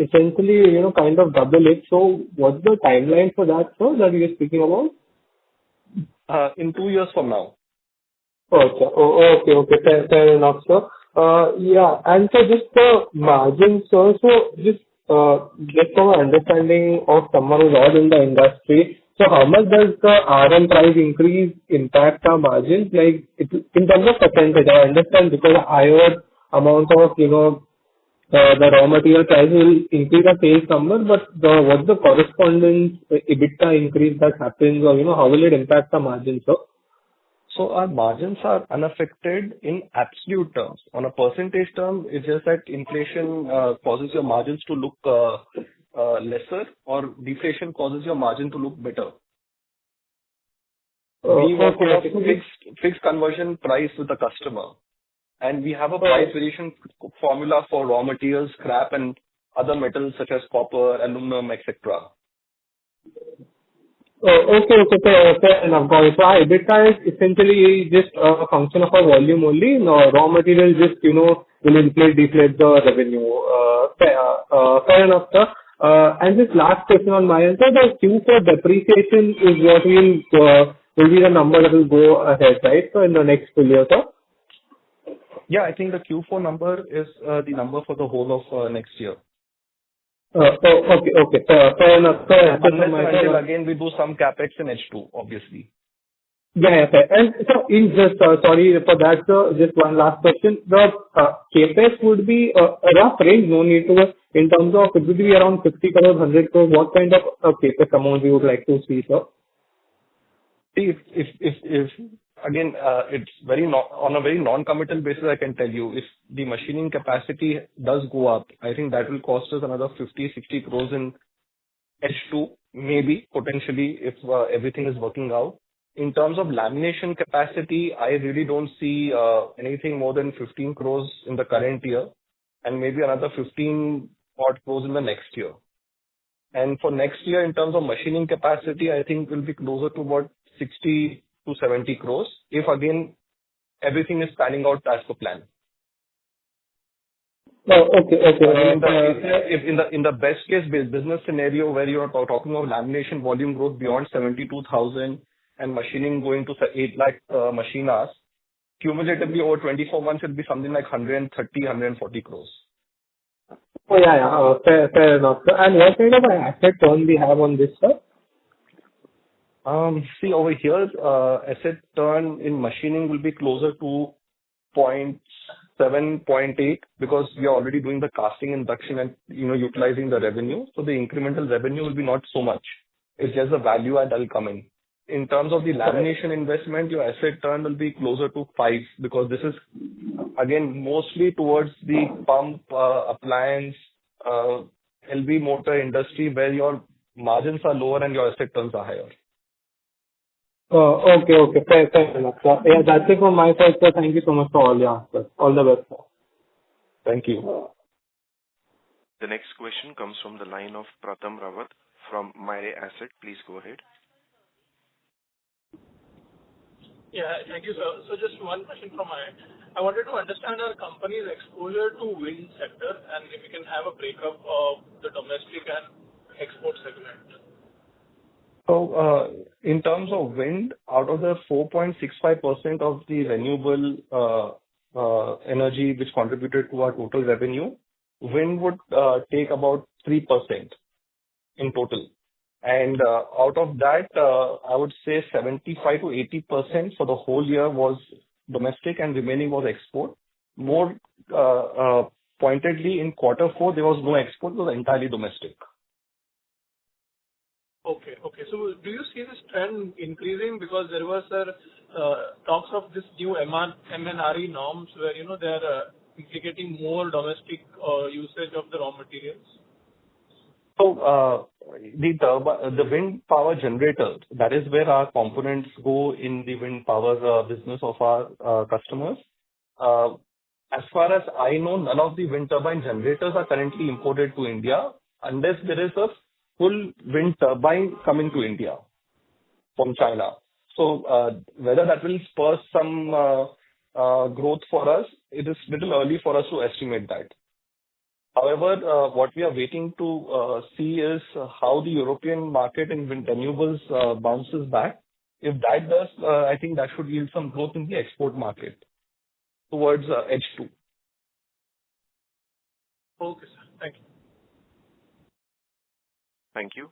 essentially, kind of double it. So what's the timeline for that, sir, that we are speaking about? In 2 years from now. Okay. Okay. Fair enough, sir. Yeah. And so just the margins, sir, so just from an understanding of someone who's not in the industry, so how much does the RM price increase impact our margins? Like in terms of percentage, I understand because higher amount of, the raw material price will increase the sales number, but what's the corresponding EBITDA increase that happens, or, how will it impact the margins, sir? So our margins are unaffected in absolute terms. On a percentage term, it's just that inflation causes your margins to look lesser, or deflation causes your margin to look better. We work on a fixed conversion price with the customer, and we have a price variation formula for raw materials, scrap, and other metals such as copper, aluminum, etc. Okay, fair enough. Got it. So our EBITDA is essentially just a function of our volume only. No, raw material just, will deflate the revenue. Fair enough, sir. And this last question on my end, sir, the Q4 depreciation is what will be the number that will go ahead, right? So in the next full year, sir? Yeah, I think the Q4 number is the number for the whole of next year. Okay. Fair enough. Until again we do some capex in H2, obviously. Yeah, fair. And so sorry for that, sir, just one last question. The capex would be a rough range, no need to, in terms of, it would be around 50 crores, 100 crores. What kind of capex amount you would like to see, sir? See, if again, it's on a very non-committal basis, I can tell you, if the machining capacity does go up, I think that will cost us another 50-60 crores in H2, maybe, potentially, if everything is working out. In terms of lamination capacity, I really don't see anything more than 15 crores in the current year, and maybe another 15 odd crores in the next year. And for next year, in terms of machining capacity, I think we'll be closer to about 60 to 70 crores, if again everything is panning out as per plan. Okay. If in the best case business scenario where you are talking of lamination volume growth beyond 72,000 and machining going to 8 lakh machine hours, cumulatively over 24 months, it'll be something like 140 crores. Oh, yeah. Fair enough. And what kind of asset turn we have on this, sir? See, over here, asset turn in machining will be closer to 0.7, 0.8, because we are already doing the casting induction and, utilizing the revenue. So the incremental revenue will be not so much. It's just the value add that will come in. In terms of the lamination investment, your asset turn will be closer to 5, because this is, again, mostly towards the pump, appliance, LV motor industry, where your margins are lower and your asset turns are higher. Okay. Fair enough, sir. Yeah, that's it from my side, sir. Thank you so much for all the answers. All the best, sir. Thank you. The next question comes from the line of Pratham Rawat from Mirae Asset. Please go ahead. Yeah, thank you, sir. So just one question from my end. I wanted to understand our company's exposure to wind sector, and if we can have a breakup of the domestic and export segment. So, in terms of wind, out of the 4.65% of the renewable energy which contributed to our total revenue, wind would take about 3% in total. And out of that, I would say 75 to 80% for the whole year was domestic and remaining was export. More pointedly, in Q4, there was no export, it was entirely domestic. Okay. So do you see this trend increasing because there was talks of this new MNRE norms where, they are implicating more domestic usage of the raw materials? So, the wind power generator, that is where our components go in the wind power business of our customers. As far as I know, none of the wind turbine generators are currently imported to India unless there is a full wind turbine coming to India from China. So, whether that will spur some growth for us, it is little early for us to estimate that. However, what we are waiting to see is how the European market in wind renewables bounces back. If that does, I think that should yield some growth in the export market towards H2. Okay, sir. Thank you. Thank you.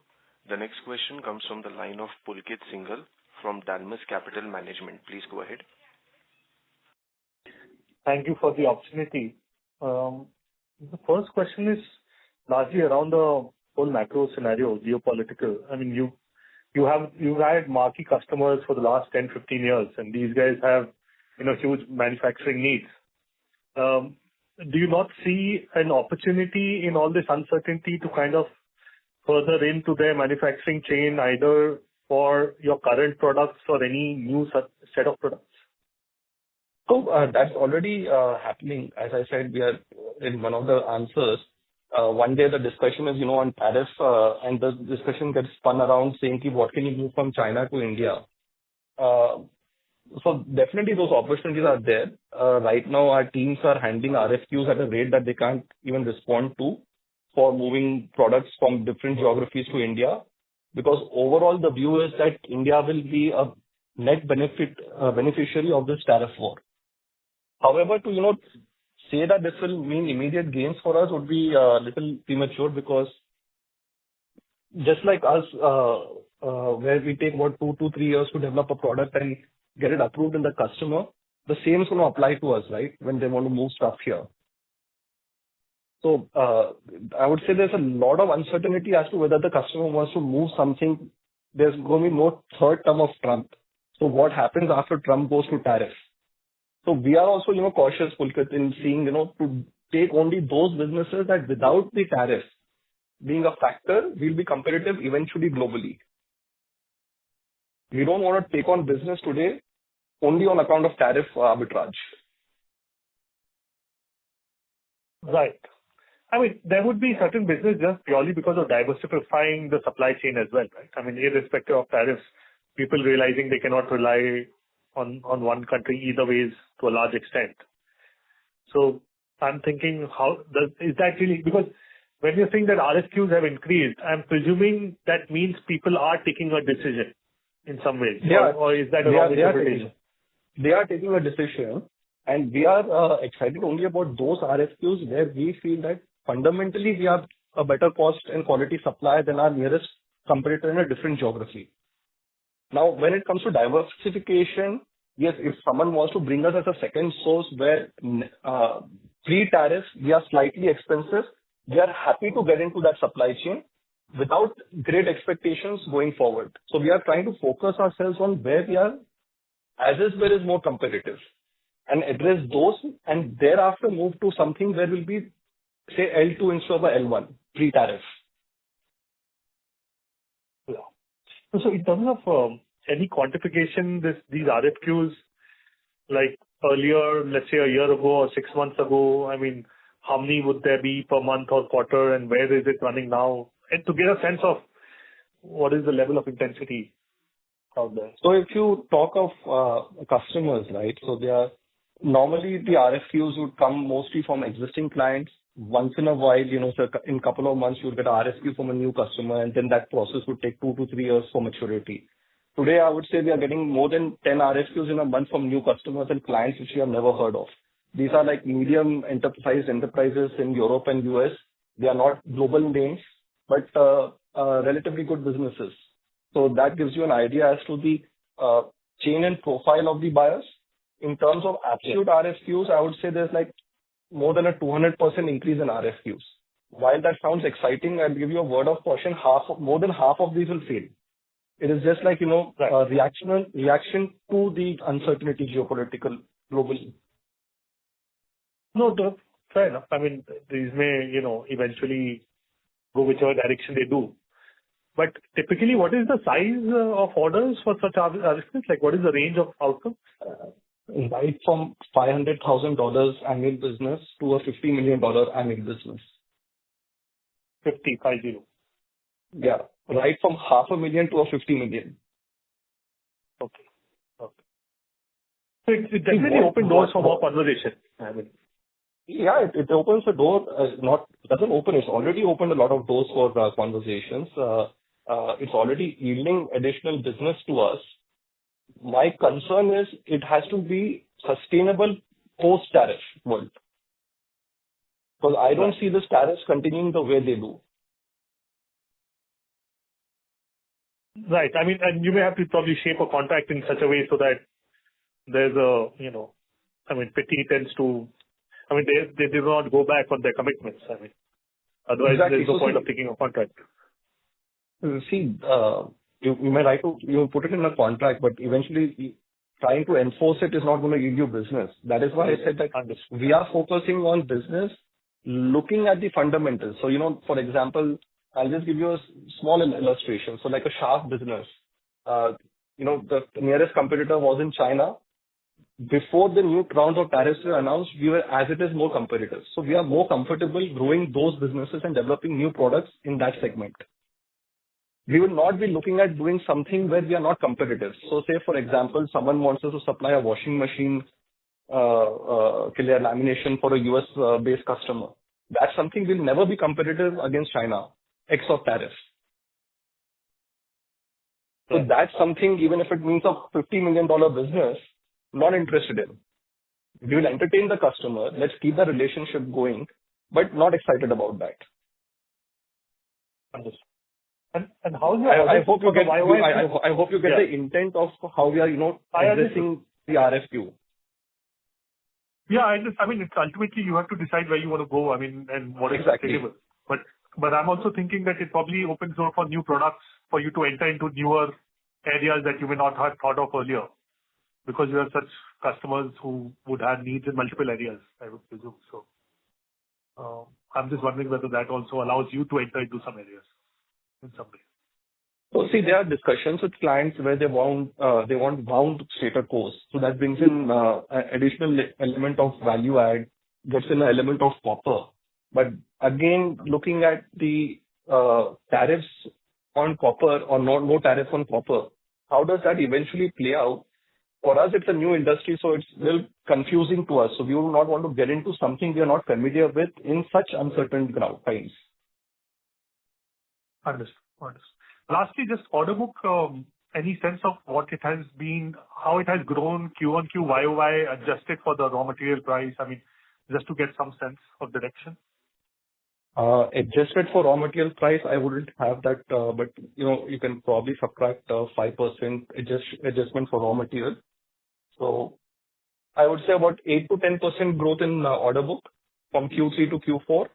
The next question comes from the line of Pulkit Singhal from Dalmus Capital Management. Please go ahead. Thank you for the opportunity. The first question is largely around the whole macro scenario, geopolitical. I mean, you've had marquee customers for the last 10, 15 years, and these guys have, huge manufacturing needs. Do you not see an opportunity in all this uncertainty to kind of further into their manufacturing chain, either for your current products or any new set of products? So that's already happening. As I said, we are in one of the answers. One day the discussion is, on tariff, and the discussion gets spun around saying, what can you move from China to India? So definitely those opportunities are there. Right now, our teams are handling RFQs at a rate that they can't even respond to for moving products from different geographies to India. Because overall, the view is that India will be a net beneficiary of this tariff war. However, to say that this will mean immediate gains for us would be a little premature, because just like us, where we take about 2 to 3 years to develop a product and get it approved in the customer, the same is going to apply to us, right, when they want to move stuff here. So I would say there's a lot of uncertainty as to whether the customer wants to move something. There's going to be no third term of Trump. So what happens after Trump goes to tariff? So we are also, cautious, Pulkit, in seeing, to take only those businesses that without the tariff being a factor, will be competitive eventually globally. We don't want to take on business today only on account of tariff arbitrage. Right. I mean, there would be certain business just purely because of diversifying the supply chain as well, right? I mean, irrespective of tariffs, people realizing they cannot rely on one country either ways to a large extent. So I'm thinking, is that really, because when you're saying that RFQs have increased, I'm presuming that means people are taking a decision in some ways. Yeah. Or is that a wrong interpretation? They are taking a decision, and we are excited only about those RFQs where we feel that fundamentally we are a better cost and quality supplier than our nearest competitor in a different geography. Now, when it comes to diversification, yes, if someone wants to bring us as a second source where pre-tariff we are slightly expensive, we are happy to get into that supply chain without great expectations going forward. So we are trying to focus ourselves on where we are, where is more competitive, and address those, and thereafter move to something where will be, say, L2 instead of L1, pre-tariff. Yeah. So in terms of any quantification, these RFQs, like earlier, let's say a year ago or 6 months ago, I mean, how many would there be per month or quarter, and where is it running now? And to get a sense of what is the level of intensity out there. So if you talk of customers, right, so they are normally the RFQs would come mostly from existing clients once in a while, so in a couple of months, you'll get a RFQ from a new customer, and then that process would take 2 to 3 years for maturity. Today, I would say we are getting more than 10 RFQs in a month from new customers and clients which we have never heard of. These are like medium enterprises in Europe and US. They are not global names, but relatively good businesses. So that gives you an idea as to the chain and profile of the buyers. In terms of absolute RFQs, I would say there's like more than a 200% increase in RFQs. While that sounds exciting, I'll give you a word of caution. More than half of these will fail. It is just like, a reaction to the uncertainty geopolitical globally. No, fair enough. I mean, these may, eventually go whichever direction they do. But typically, what is the size of orders for such RFQs? Like, what is the range of outcomes? Right from $500,000 annual business to a $50 million annual business. 50. Yeah. Right from $500,000 to a $50 million. Okay. So it definitely opens doors for more conversation. I mean. Yeah, it opens the door. Doesn't open. It's already opened a lot of doors for conversations. It's already yielding additional business to us. My concern is it has to be sustainable post-tariff world. Because I don't see this tariffs continuing the way they do. Right. I mean, and you may have to probably shape a contract in such a way so that there's Pitti tends to, they do not go back on their commitments. Otherwise there's no point of taking a contract. See, you may like to put it in a contract, but eventually trying to enforce it is not going to yield you business. That is why I said that we are focusing on business, looking at the fundamentals. So, for example, I'll just give you a small illustration. So like a shaft business, the nearest competitor was in China. Before the new rounds of tariffs were announced, we were as it is more competitive. So we are more comfortable growing those businesses and developing new products in that segment. We will not be looking at doing something where we are not competitive. So say, for example, someone wants us to supply a washing machine, clear lamination for a US-based customer. That's something we'll never be competitive against China, X of tariffs. So that's something, even if it means a $50 million business, not interested in. We will entertain the customer. Let's keep the relationship going, but not excited about that. Understood. And how is I hope you get the intent of how we are, addressing the RFQ. Yeah, it's ultimately you have to decide where you want to go. And what is sustainable. But I'm also thinking that it probably opens door for new products for you to enter into newer areas that you may not have thought of earlier, because you have such customers who would have needs in multiple areas, I would presume. So I'm just wondering whether that also allows you to enter into some areas in some way. So see, there are discussions with clients where they want bound status quo. So that brings in an additional element of value add, gets in an element of copper. But again, looking at the tariffs on copper or no tariff on copper, how does that eventually play out? For us, it's a new industry, so it's a little confusing to us. So we would not want to get into something we are not familiar with in such uncertain times. Understood. Lastly, just order book, any sense of what it has been, how it has grown Q1Q, YOY, adjusted for the raw material price? Just to get some sense of direction. Adjusted for raw material price, I wouldn't have that, but you can probably subtract 5% adjustment for raw material. So I would say about 8 to 10% growth in order book from Q3 to Q4,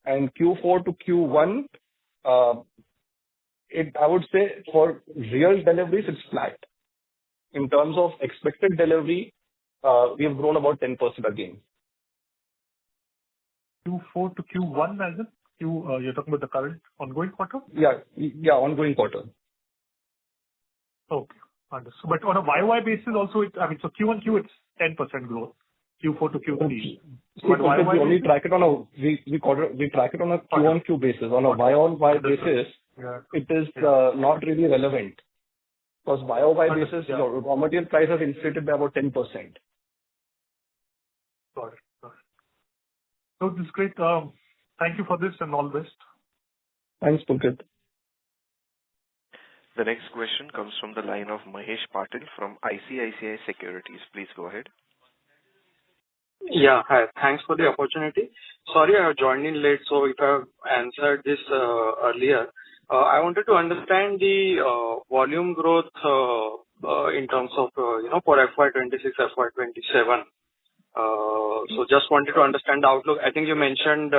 and Q4 to Q1. I would say for real deliveries, it's flat. In terms of expected delivery, we have grown about 10% again. Q4 to Q1, as in you're talking about the current ongoing quarter? Yeah, ongoing quarter. Okay, understood. But on a YOY basis also, so Q1Q, it's 10% growth. Q4 to Q3. But we only track it on a Q1Q basis. On a YOY basis, it is not really relevant. Because YOY basis, raw material price has inflated by about 10%. Got it. No, this is great. Thank you for this and all the best. Thanks, Pulkit. The next question comes from the line of Mahesh Patil from ICICI Securities. Please go ahead. Yeah, hi. Thanks for the opportunity. Sorry, I have joined in late, so if I have answered this earlier, I wanted to understand the volume growth in terms of, for FY26, FY27. So just wanted to understand the outlook. I think you mentioned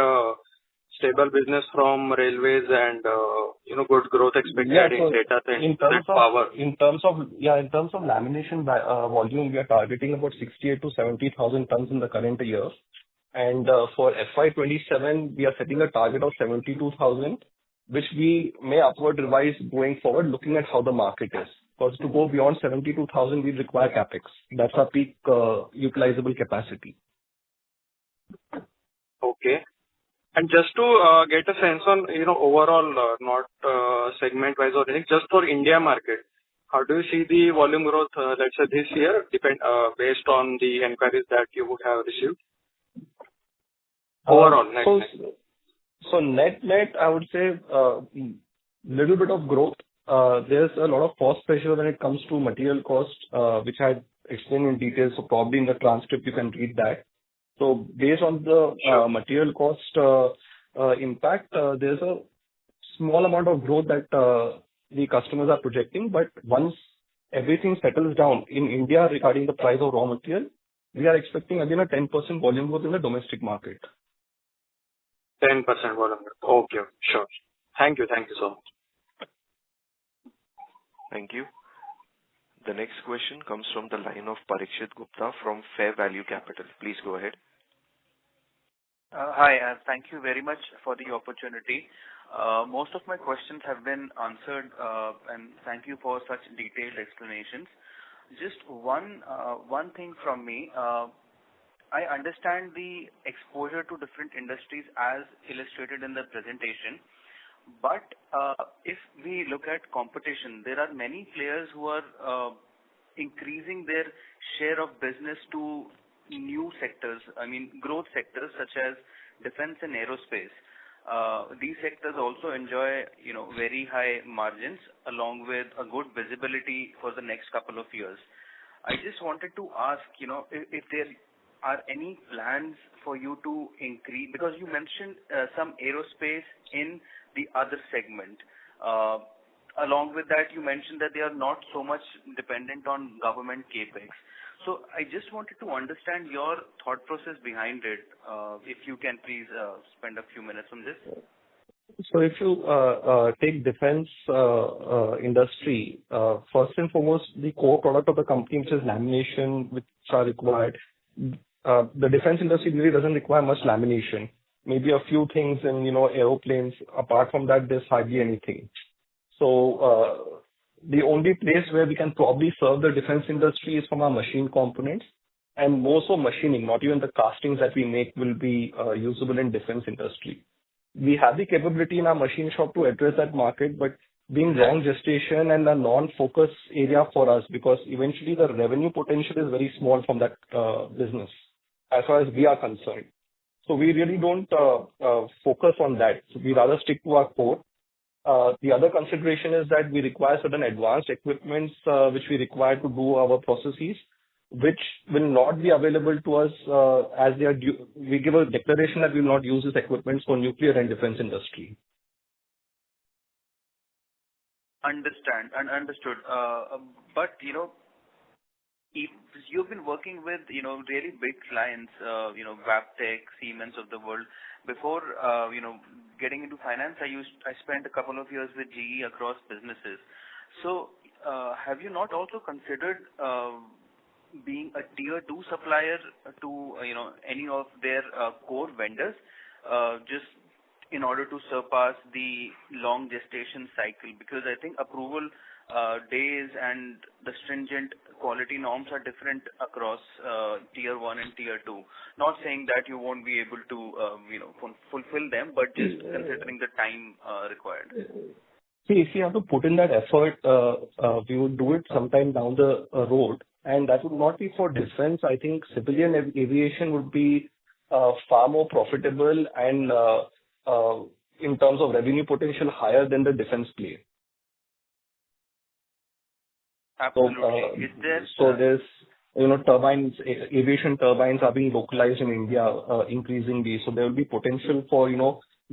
stable business from railways and, good growth expected in data center power. In terms of lamination volume, we are targeting about 68 to 70,000 tons in the current year. And for FY27, we are setting a target of 72,000, which we may upward revise going forward, looking at how the market is. Because to go beyond 72,000, we require capex. That's our peak utilizable capacity. Okay. And just to get a sense on, overall, not segment-wise or anything, just for India market, how do you see the volume growth, let's say this year, based on the inquiries that you would have received? Overall, net. So net, I would say little bit of growth. There's a lot of cost pressure when it comes to material cost, which I explained in detail. So probably in the transcript, you can read that. So based on the material cost impact, there's a small amount of growth that the customers are projecting. But once everything settles down in India regarding the price of raw material, we are expecting again a 10% volume growth in the domestic market. 10% volume growth. Okay, sure. Thank you so much. Thank you. The next question comes from the line of Parikshit Gupta from Fair Value Capital. Please go ahead. Hi, thank you very much for the opportunity. Most of my questions have been answered, and thank you for such detailed explanations. Just one thing from me. I understand the exposure to different industries as illustrated in the presentation. But if we look at competition, there are many players who are increasing their share of business to new sectors, growth sectors such as defense and aerospace. These sectors also enjoy, very high margins along with a good visibility for the next couple of years. I just wanted to ask, if there are any plans for you to increase, because you mentioned some aerospace in the other segment. Along with that, you mentioned that they are not so much dependent on government capex. So I just wanted to understand your thought process behind it. If you can please spend a few minutes on this. So if you take defense industry, first and foremost, the core product of the company, which is lamination, which are required. The defense industry really doesn't require much lamination. Maybe a few things in, aeroplanes. Apart from that, there's hardly anything. So the only place where we can probably serve the defense industry is from our machine components, and more so machining, not even the castings that we make will be usable in defense industry. We have the capability in our machine shop to address that market, but being long gestation and a non-focus area for us, because eventually the revenue potential is very small from that business as far as we are concerned. So we really don't focus on that. So we rather stick to our core. The other consideration is that we require certain advanced equipments which we require to do our processes, which will not be available to us as they are due. We give a declaration that we will not use this equipment for nuclear and defense industry. Understood. But, if you've been working with, really big clients, Wabtec, Siemens of the world, before, getting into finance, I spent a couple of years with GE across businesses. So, have you not also considered being a tier 2 supplier to, any of their core vendors, just in order to surpass the long gestation cycle? Because I think approval days and the stringent quality norms are different across tier 1 and tier 2. Not saying that you won't be able to, fulfill them, but just considering the time required. See, if you have to put in that effort, we would do it sometime down the road, and that would not be for defense. I think civilian aviation would be far more profitable and in terms of revenue potential higher than the defense play. Absolutely. Is there? So there's, turbines, aviation turbines are being localized in India increasingly. So there will be potential for,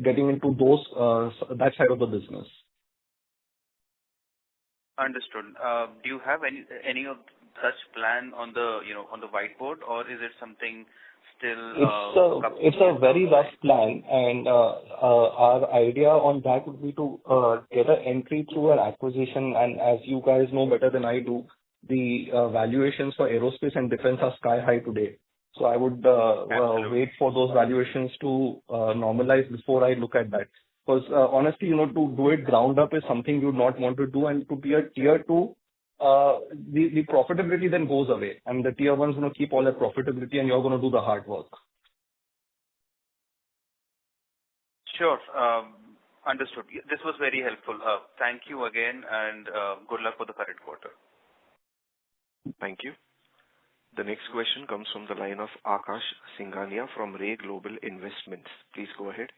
getting into those, that side of the business. Understood. Do you have any of such plan on the on the whiteboard, or is it something still? It's a very rough plan, and our idea on that would be to get an entry through an acquisition. And as you guys know better than I do, the valuations for aerospace and defense are sky high today. So I would wait for those valuations to normalize before I look at that. Because honestly, to do it ground up is something you would not want to do, and to be a tier 2, the profitability then goes away, and the tier 1's going to keep all that profitability, and you're going to do the hard work. Sure. Understood. This was very helpful. Thank you again, and good luck for the current quarter. Thank you. The next question comes from the line of Akash Singhania from Ray Global Investments. Please go ahead.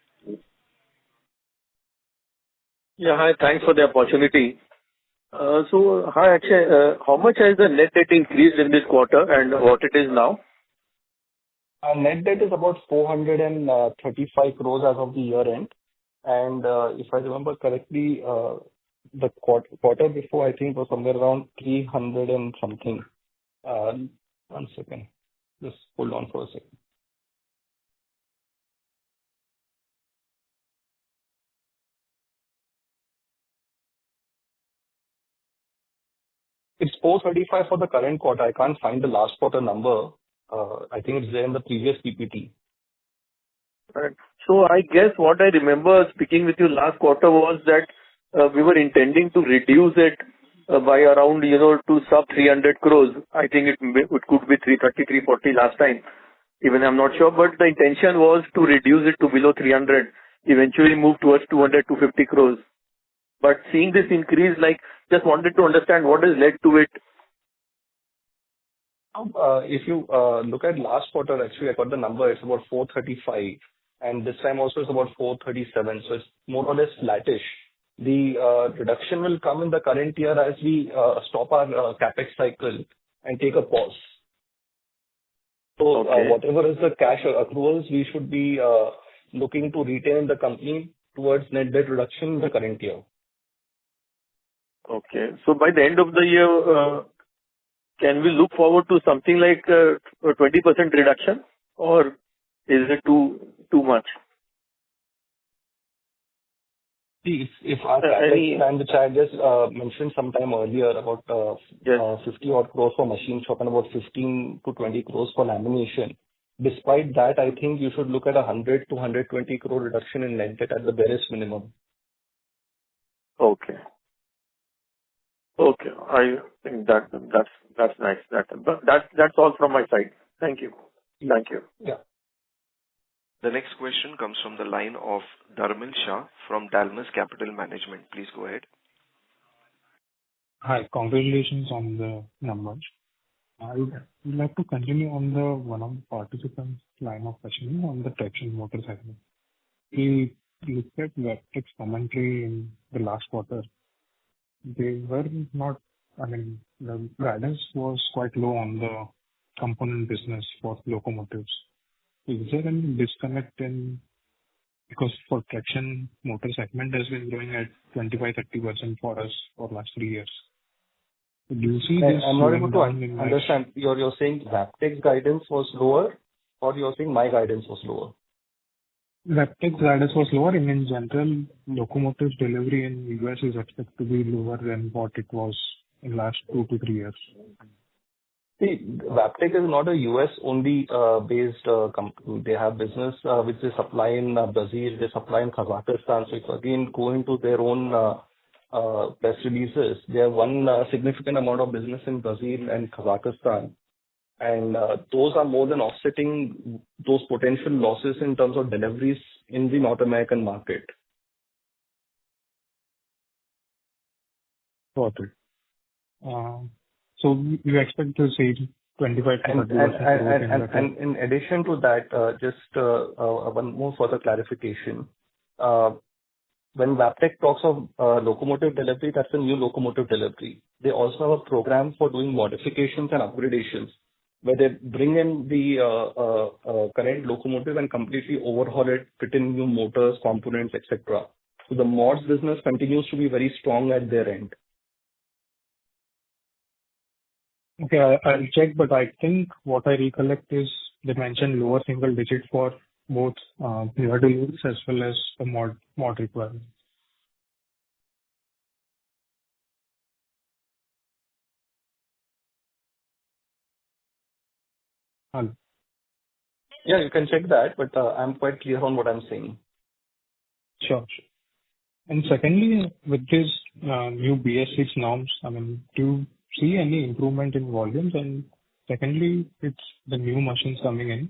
Yeah, hi. Thanks for the opportunity. Hi, Akshay. How much has the net debt increased in this quarter and what it is now? Our net debt is about 435 crores as of the year end. And if I remember correctly, the quarter before, I think, was somewhere around 300 and something. 1 second. Just hold on for a second. It's 435 for the current quarter. I can't find the last quarter number. I think it's there in the previous PPT. Right. So I guess what I remember speaking with you last quarter was that we were intending to reduce it by around, to sub 300 crores. I think it could be 330, 340 last time. Even I'm not sure, but the intention was to reduce it to below 300, eventually move towards 200, 250 crores. But seeing this increase, just wanted to understand what has led to it. If you look at last quarter, actually, I got the number. It's about 435. And this time also it's about 437. So it's more or less flattish. The reduction will come in the current year as we stop our capex cycle and take a pause. So whatever is the cash accruals, we should be looking to retain the company towards net debt reduction in the current year. Okay. So by the end of the year, can we look forward to something like a 20% reduction, or is it too much? See, if our capex plan, which I just mentioned sometime earlier, about 50 odd crores for machine shop and about 15 to 20 crores for lamination. Despite that, I think you should look at 100 to 120 crore reduction in net debt at the barest minimum. Okay. Okay. I think that's nice. That's all from my side. Thank you. Thank you. Yeah. The next question comes from the line of Dharmil Shah from Dalmus Capital Management. Please go ahead. Hi. Congratulations on the numbers. I would like to continue on the one of the participants' line of questioning on the traction motor segment. We looked at Webtech's commentary in the last quarter. They were not, the guidance was quite low on the component business for locomotives. Is there any disconnect because for traction motor segment has been growing at 25-30% for us for last 3 years. Do you see this? I'm not able to understand. You're saying Webtech's guidance was lower, or you're saying my guidance was lower? Webtech's guidance was lower, and in general, locomotive delivery in US is expected to be lower than what it was in last 2 to 3 years. See, Webtech is not a US only based company. They have business which they supply in Brazil, they supply in Kazakhstan. So it's again going to their own press releases. They have one significant amount of business in Brazil and Kazakhstan. And those are more than offsetting those potential losses in terms of deliveries in the North American market. Got it. So you expect to see 25 to 30% growth in that. And in addition to that, just one more further clarification. When Wabtec talks of locomotive delivery, that's a new locomotive delivery. They also have a program for doing modifications and upgradations, where they bring in the current locomotive and completely overhaul it, fit in new motors, components, etc. So the mods business continues to be very strong at their end. Okay, I'll check, but I think what I recollect is they mentioned lower single digit for both newer deliveries as well as the mod requirements. Hello. Yeah, you can check that, but I'm quite clear on what I'm saying. Sure. And secondly, with this new BS6 norms, I mean, do you see any improvement in volumes? And secondly, it's the new machines coming in.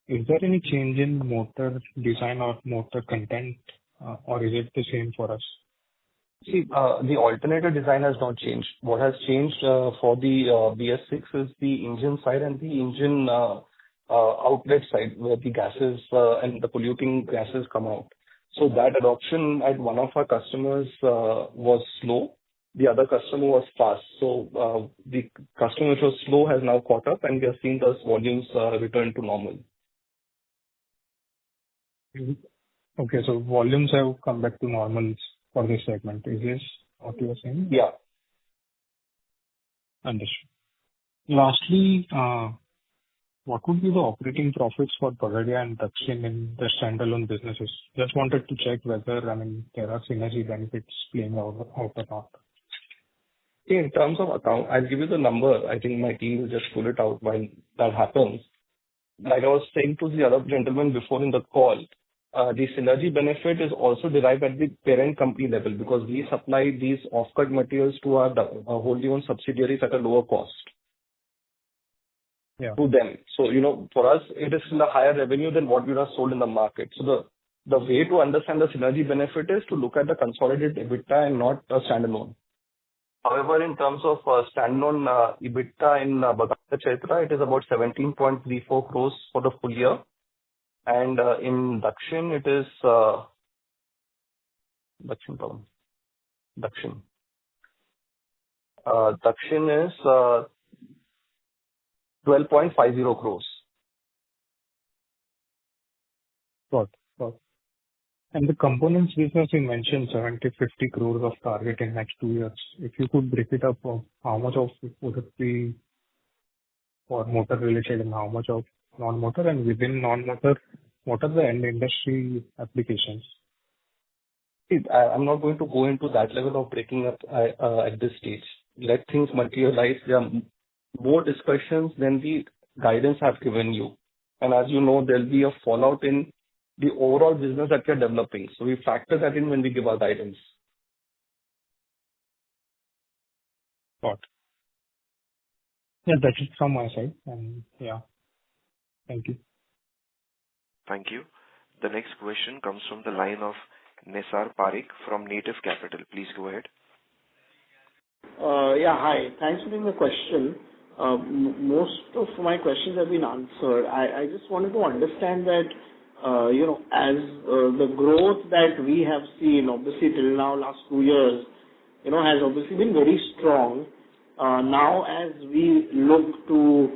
Is there any change in motor design or motor content, or is it the same for us? See, the alternator design has not changed. What has changed for the BS6 is the engine side and the engine outlet side, where the gases and the polluting gases come out. So that adoption at one of our customers was slow. The other customer was fast. So the customer which was slow has now caught up, and we are seeing those volumes return to normal. Okay, so volumes have come back to normal for this segment. Is this what you are saying? Yeah. Understood. Lastly, what would be the operating profits for Bagadia and Dakshin in the standalone businesses? Just wanted to check whether, I mean, there are synergy benefits playing out or not. In terms of account, I'll give you the number. I think my team will just pull it out while that happens. Like I was saying to the other gentleman before in the call, the synergy benefit is also derived at the parent company level, because we supply these off-cut materials to our wholly owned subsidiaries at a lower cost. Yeah. To them. So, for us, it is in the higher revenue than what we have sold in the market. So the way to understand the synergy benefit is to look at the consolidated EBITDA and not a standalone. However, in terms of standalone EBITDA in Bagadia Chaitra, it is about 17.34 crores for the full year. And in Dakshin, it is Dakshin is 12.50 crores. Got. And the components business, you mentioned 70-50 crores of target in next 2 years. If you could break it up, how much of it would it be for motor related and how much of non-motor, and within non-motor, what are the end industry applications? I'm not going to go into that level of breaking up at this stage. Let things materialize. There are more discussions than the guidance I've given you. And as you know, there'll be a fallout in the overall business that we're developing. So we factor that in when we give our guidance. Got. Yeah, that's it from my side. And yeah, thank you. Thank you. The next question comes from the line of Nisar Parikh from Native Capital. Please go ahead. Yeah, hi. Thanks for taking the question. Most of my questions have been answered. I just wanted to understand that, as the growth that we have seen, obviously till now, last 2 years, has obviously been very strong. Now, as we look to,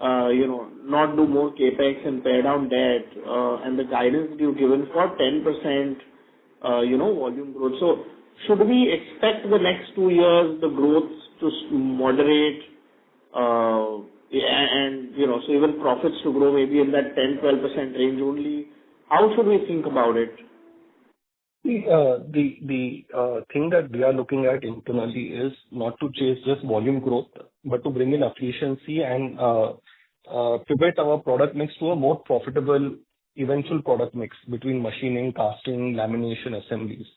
not do more capex and pay down debt, and the guidance that you've given for 10%, volume growth. So, should we expect the next 2 years the growth to moderate, and so even profits to grow maybe in that 10-12% range only? How should we think about it? The thing that we are looking at internally is not to chase just volume growth, but to bring in efficiency and pivot our product mix to a more profitable eventual product mix between machining, casting, lamination, assemblies.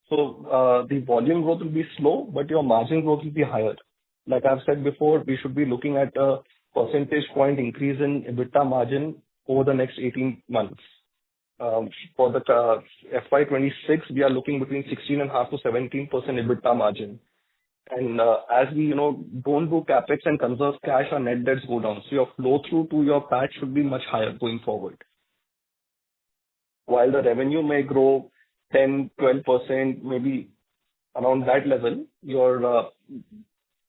So the volume growth will be slow, but your margin growth will be higher. Like I've said before, we should be looking at a percentage point increase in EBITDA margin over the next 18 months. For the FY26, we are looking between 16.5% to 17% EBITDA margin. And as we, don't do CapEx and conserve cash, our net debts go down. So your flow through to your PAT should be much higher going forward. While the revenue may grow 10, 12%, maybe around that level, your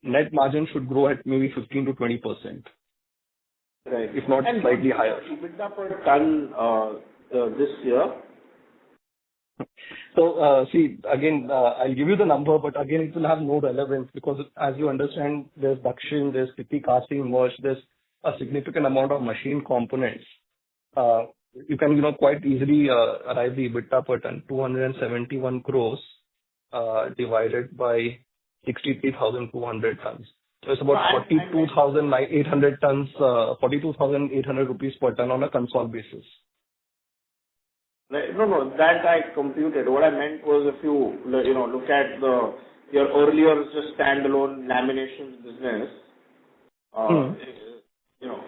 net margin should grow at maybe 15 to 20%, Right. if not And slightly higher. EBITDA per ton this year? So, see, again, I'll give you the number, but again, it will have no relevance because as you understand, there's duction, there's Pitti casting wash, there's a significant amount of machine components. You can, quite easily arrive the EBITDA per ton, 271 crores divided by 63,200 tons. So it's about 42,800 tons, 42,800 rupees per ton on a consol basis. Right. No, that I computed. What I meant was if you, look at your earlier just standalone laminations business,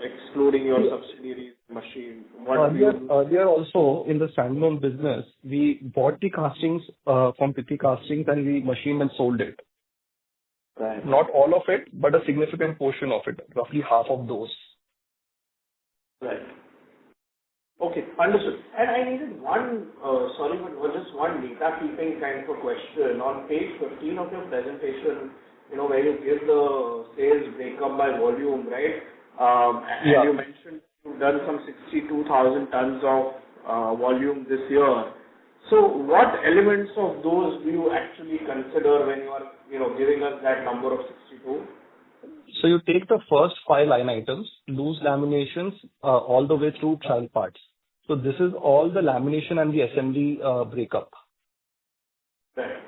excluding your subsidiaries, machine, Earlier also in the standalone business, we bought the castings from Pitti Castings and we machined and sold it. Right. Not all of it, but a significant portion of it, roughly half of those. Right. Okay, understood. And I needed just one data keeping kind of a question. On page 15 of your presentation, where you give the sales breakup by volume, right? And you mentioned you've done some 62,000 tons of volume this year. So what elements of those do you actually consider when you are, giving us that number of 62? So you take the first 5 line items, loose laminations, all the way through child parts. So this is all the lamination and the assembly breakup. Right.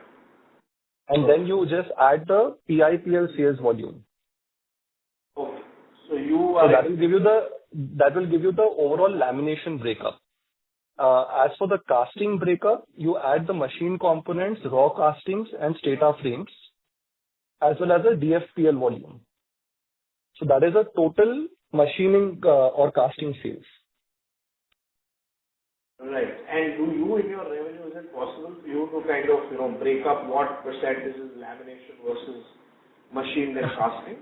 And then you just add the PIPL sales volume. Okay. So that will give you the overall lamination breakup. As for the casting breakup, you add the machine components, raw castings and stator frames, as well as the DFPL volume. So that is a total machining or casting sales. Right. And do you, in your revenue, is it possible for you to kind of, break up what percentage is lamination versus machined and casting?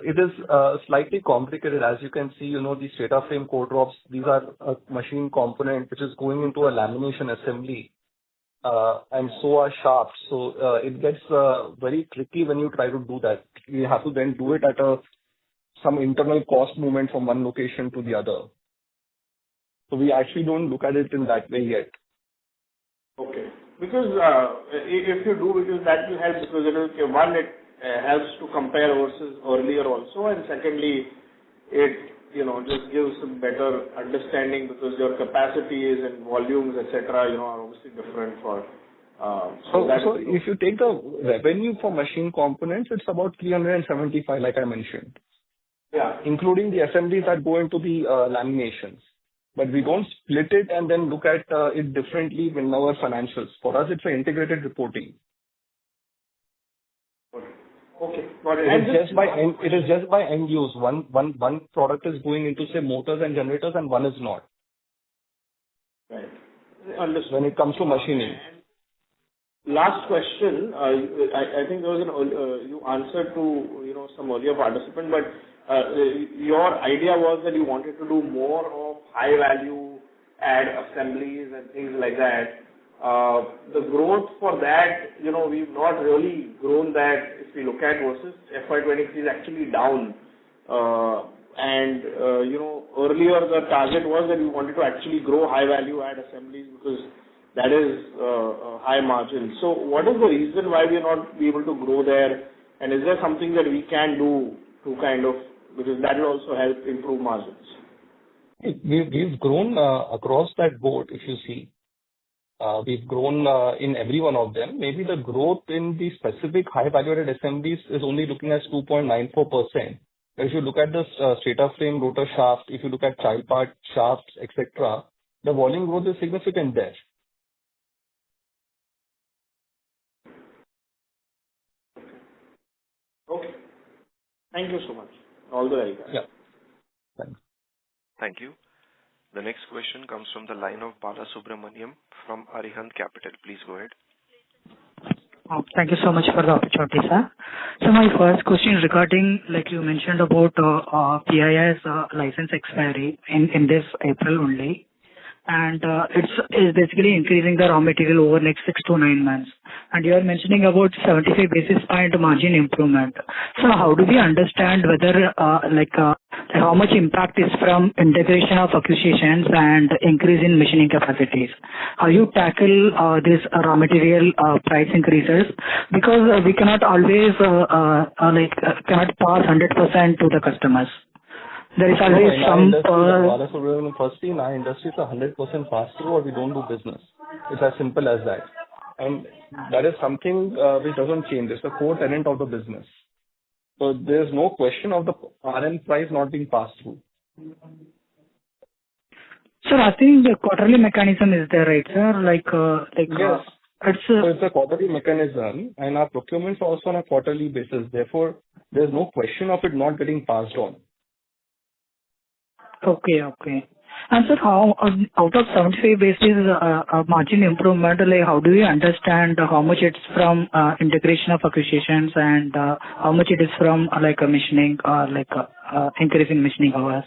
It is slightly complicated. As you can see, the stator frame core drops, these are a machine component which is going into a lamination assembly. And so are shafts. So it gets very tricky when you try to do that. You have to then do it at some internal cost movement from one location to the other. So we actually don't look at it in that way yet. Okay. Because if you do, because that will help, because it helps to compare versus earlier also, and secondly, it just gives a better understanding because your capacities and volumes, etc., are obviously different for. So if you take the revenue for machine components, it's about 375, like I mentioned. Yeah. Including the assemblies that go into the laminations. But we don't split it and then look at it differently in our financials. For us, it's an integrated reporting. Okay, got it. It is just by end use. One product is going into, say, motors and generators, and one is not. Right. Understood. When it comes to machining. Last question. I think there was you answered to some earlier participant, but your idea was that you wanted to do more of high value add assemblies and things like that. The growth for that, we've not really grown that. If we look at versus FY23 is actually down. Earlier the target was that we wanted to actually grow high value add assemblies because that is high margin. So what is the reason why we are not able to grow there? And is there something that we can do to because that will also help improve margins? We've grown across that board, if you see. We've grown in every one of them. Maybe the growth in the specific high-value-added assemblies is only looking at 2.94%. If you look at the stator frame, rotor shaft, if you look at child part, shafts, etc., the volume growth is significant there. Okay. Thank you so much. All the very best. Yeah. Thanks. Thank you. The next question comes from the line of Bala Subramaniam from Arihant Capital. Please go ahead. Thank you so much for the opportunity, sir. So my first question is regarding, like you mentioned about PIS license expiry in this April only, and it's basically increasing the raw material over next 6 to 9 months. And you are mentioning about 75 basis point margin improvement. So how do we understand whether how much impact is from integration of acquisitions and increase in machining capacities? How you tackle this raw material price increases? Because we cannot always cannot pass 100% to the customers. There is always some. Firstly, in our industry, it's 100% pass through or we don't do business. It's as simple as that. And that is something which doesn't change. It's the core tenet of the business. So there's no question of the RM price not being passed through. Sir, I think the quarterly mechanism is there, right, sir? Yes. It's a quarterly mechanism, and our procurements are also on a quarterly basis. Therefore, there's no question of it not getting passed on. Okay. And sir, how out of 75 basis margin improvement, how do you understand how much it's from integration of acquisitions and how much it is from a machining or increase in machining hours?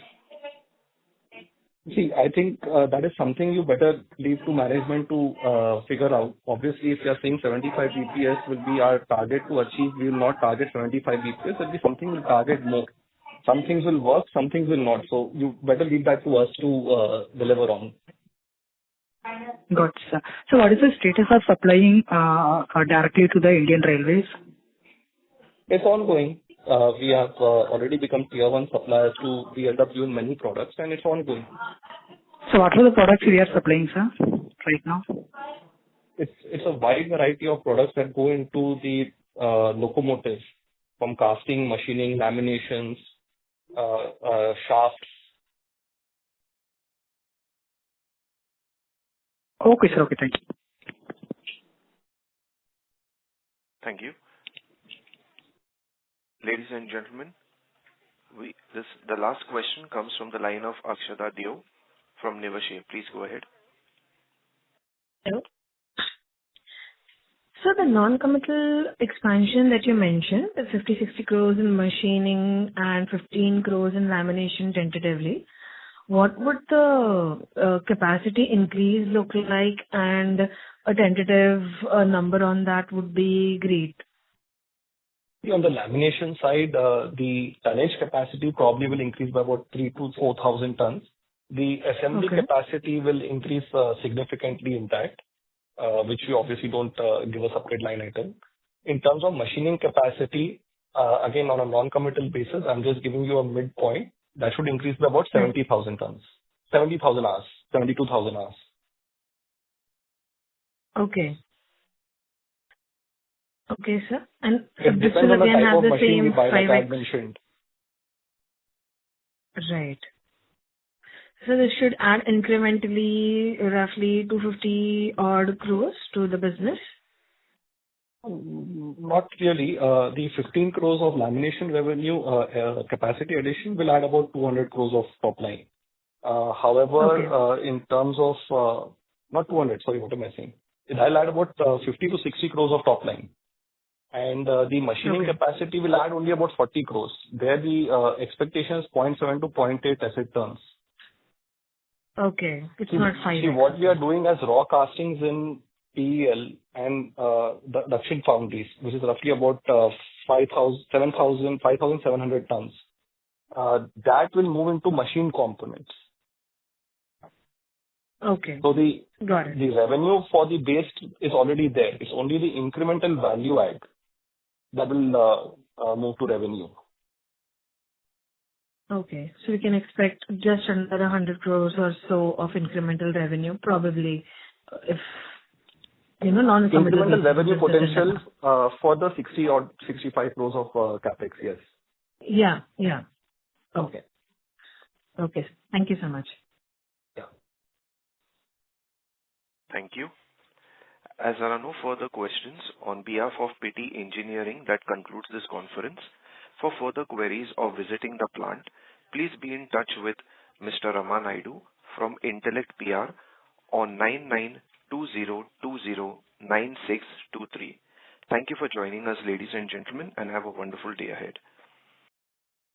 See, I think that is something you better leave to management to figure out. Obviously, if you are saying 75 BPS will be our target to achieve, we will not target 75 BPS. It will be something we'll target more. Some things will work, some things will not. So you better leave that to us to deliver on. Got it, sir. So what is the status of supplying directly to the Indian Railways? It's ongoing. We have already become tier 1 suppliers to BLW in many products, and it's ongoing. So what are the products we are supplying, sir, right now? It's a wide variety of products that go into the locomotives, from casting, machining, laminations, shafts. Okay, sir. Okay, thank you. Thank you. Ladies and gentlemen, the last question comes from the line of Akshada Deo from Niveshaay. Please go ahead. Hello. So the non-committal expansion that you mentioned, the 50-60 crores in machining and 15 crores in lamination tentatively, what would the capacity increase look like, and a tentative number on that would be great. On the lamination side, the tonnage capacity probably will increase by about 3,000 to 4,000 tons. The assembly capacity will increase significantly in that, which we obviously don't give a separate line item. In terms of machining capacity, again, on a non-committal basis, I'm just giving you a midpoint. That should increase by about 70,000 tons, 70,000 hours, 72,000 hours. Okay. Okay, sir. And it this depends will on the again type have of the machine same we buy, like I 5x. mentioned. Right. So this should add incrementally roughly 250 odd crores to the business? Not really. The 15 crores of lamination revenue capacity addition will add about 200 crores of top line. However, in terms of, not 200, sorry, what am I saying? It'll add about 50 to 60 crores of top line. And the machining capacity will add only about 40 crores. There the expectation is 0.7 to 0.8 asset turns. Okay. It's not 5. See, what we are doing as raw castings in PEL and the Dakshin foundries, which is roughly about 5,700 tons, that will move into machine components. Okay. So the Got it. the revenue for the base is already there. It's only the incremental value add that will move to revenue. Okay. So we can expect just another 100 crores or so of incremental revenue, probably, if, non-committal. Incremental revenue potential for the 60 or 65 crores of capex, yes. Yeah. Okay. Okay. Thank you so much. Thank you. As there are no further questions, on behalf of Pitti Engineering, that concludes this conference. For further queries or visiting the plant, please be in touch with Mr. Rama Naidu from Intellect PR on 9920209623. Thank you for joining us, ladies and gentlemen, and have a wonderful day ahead.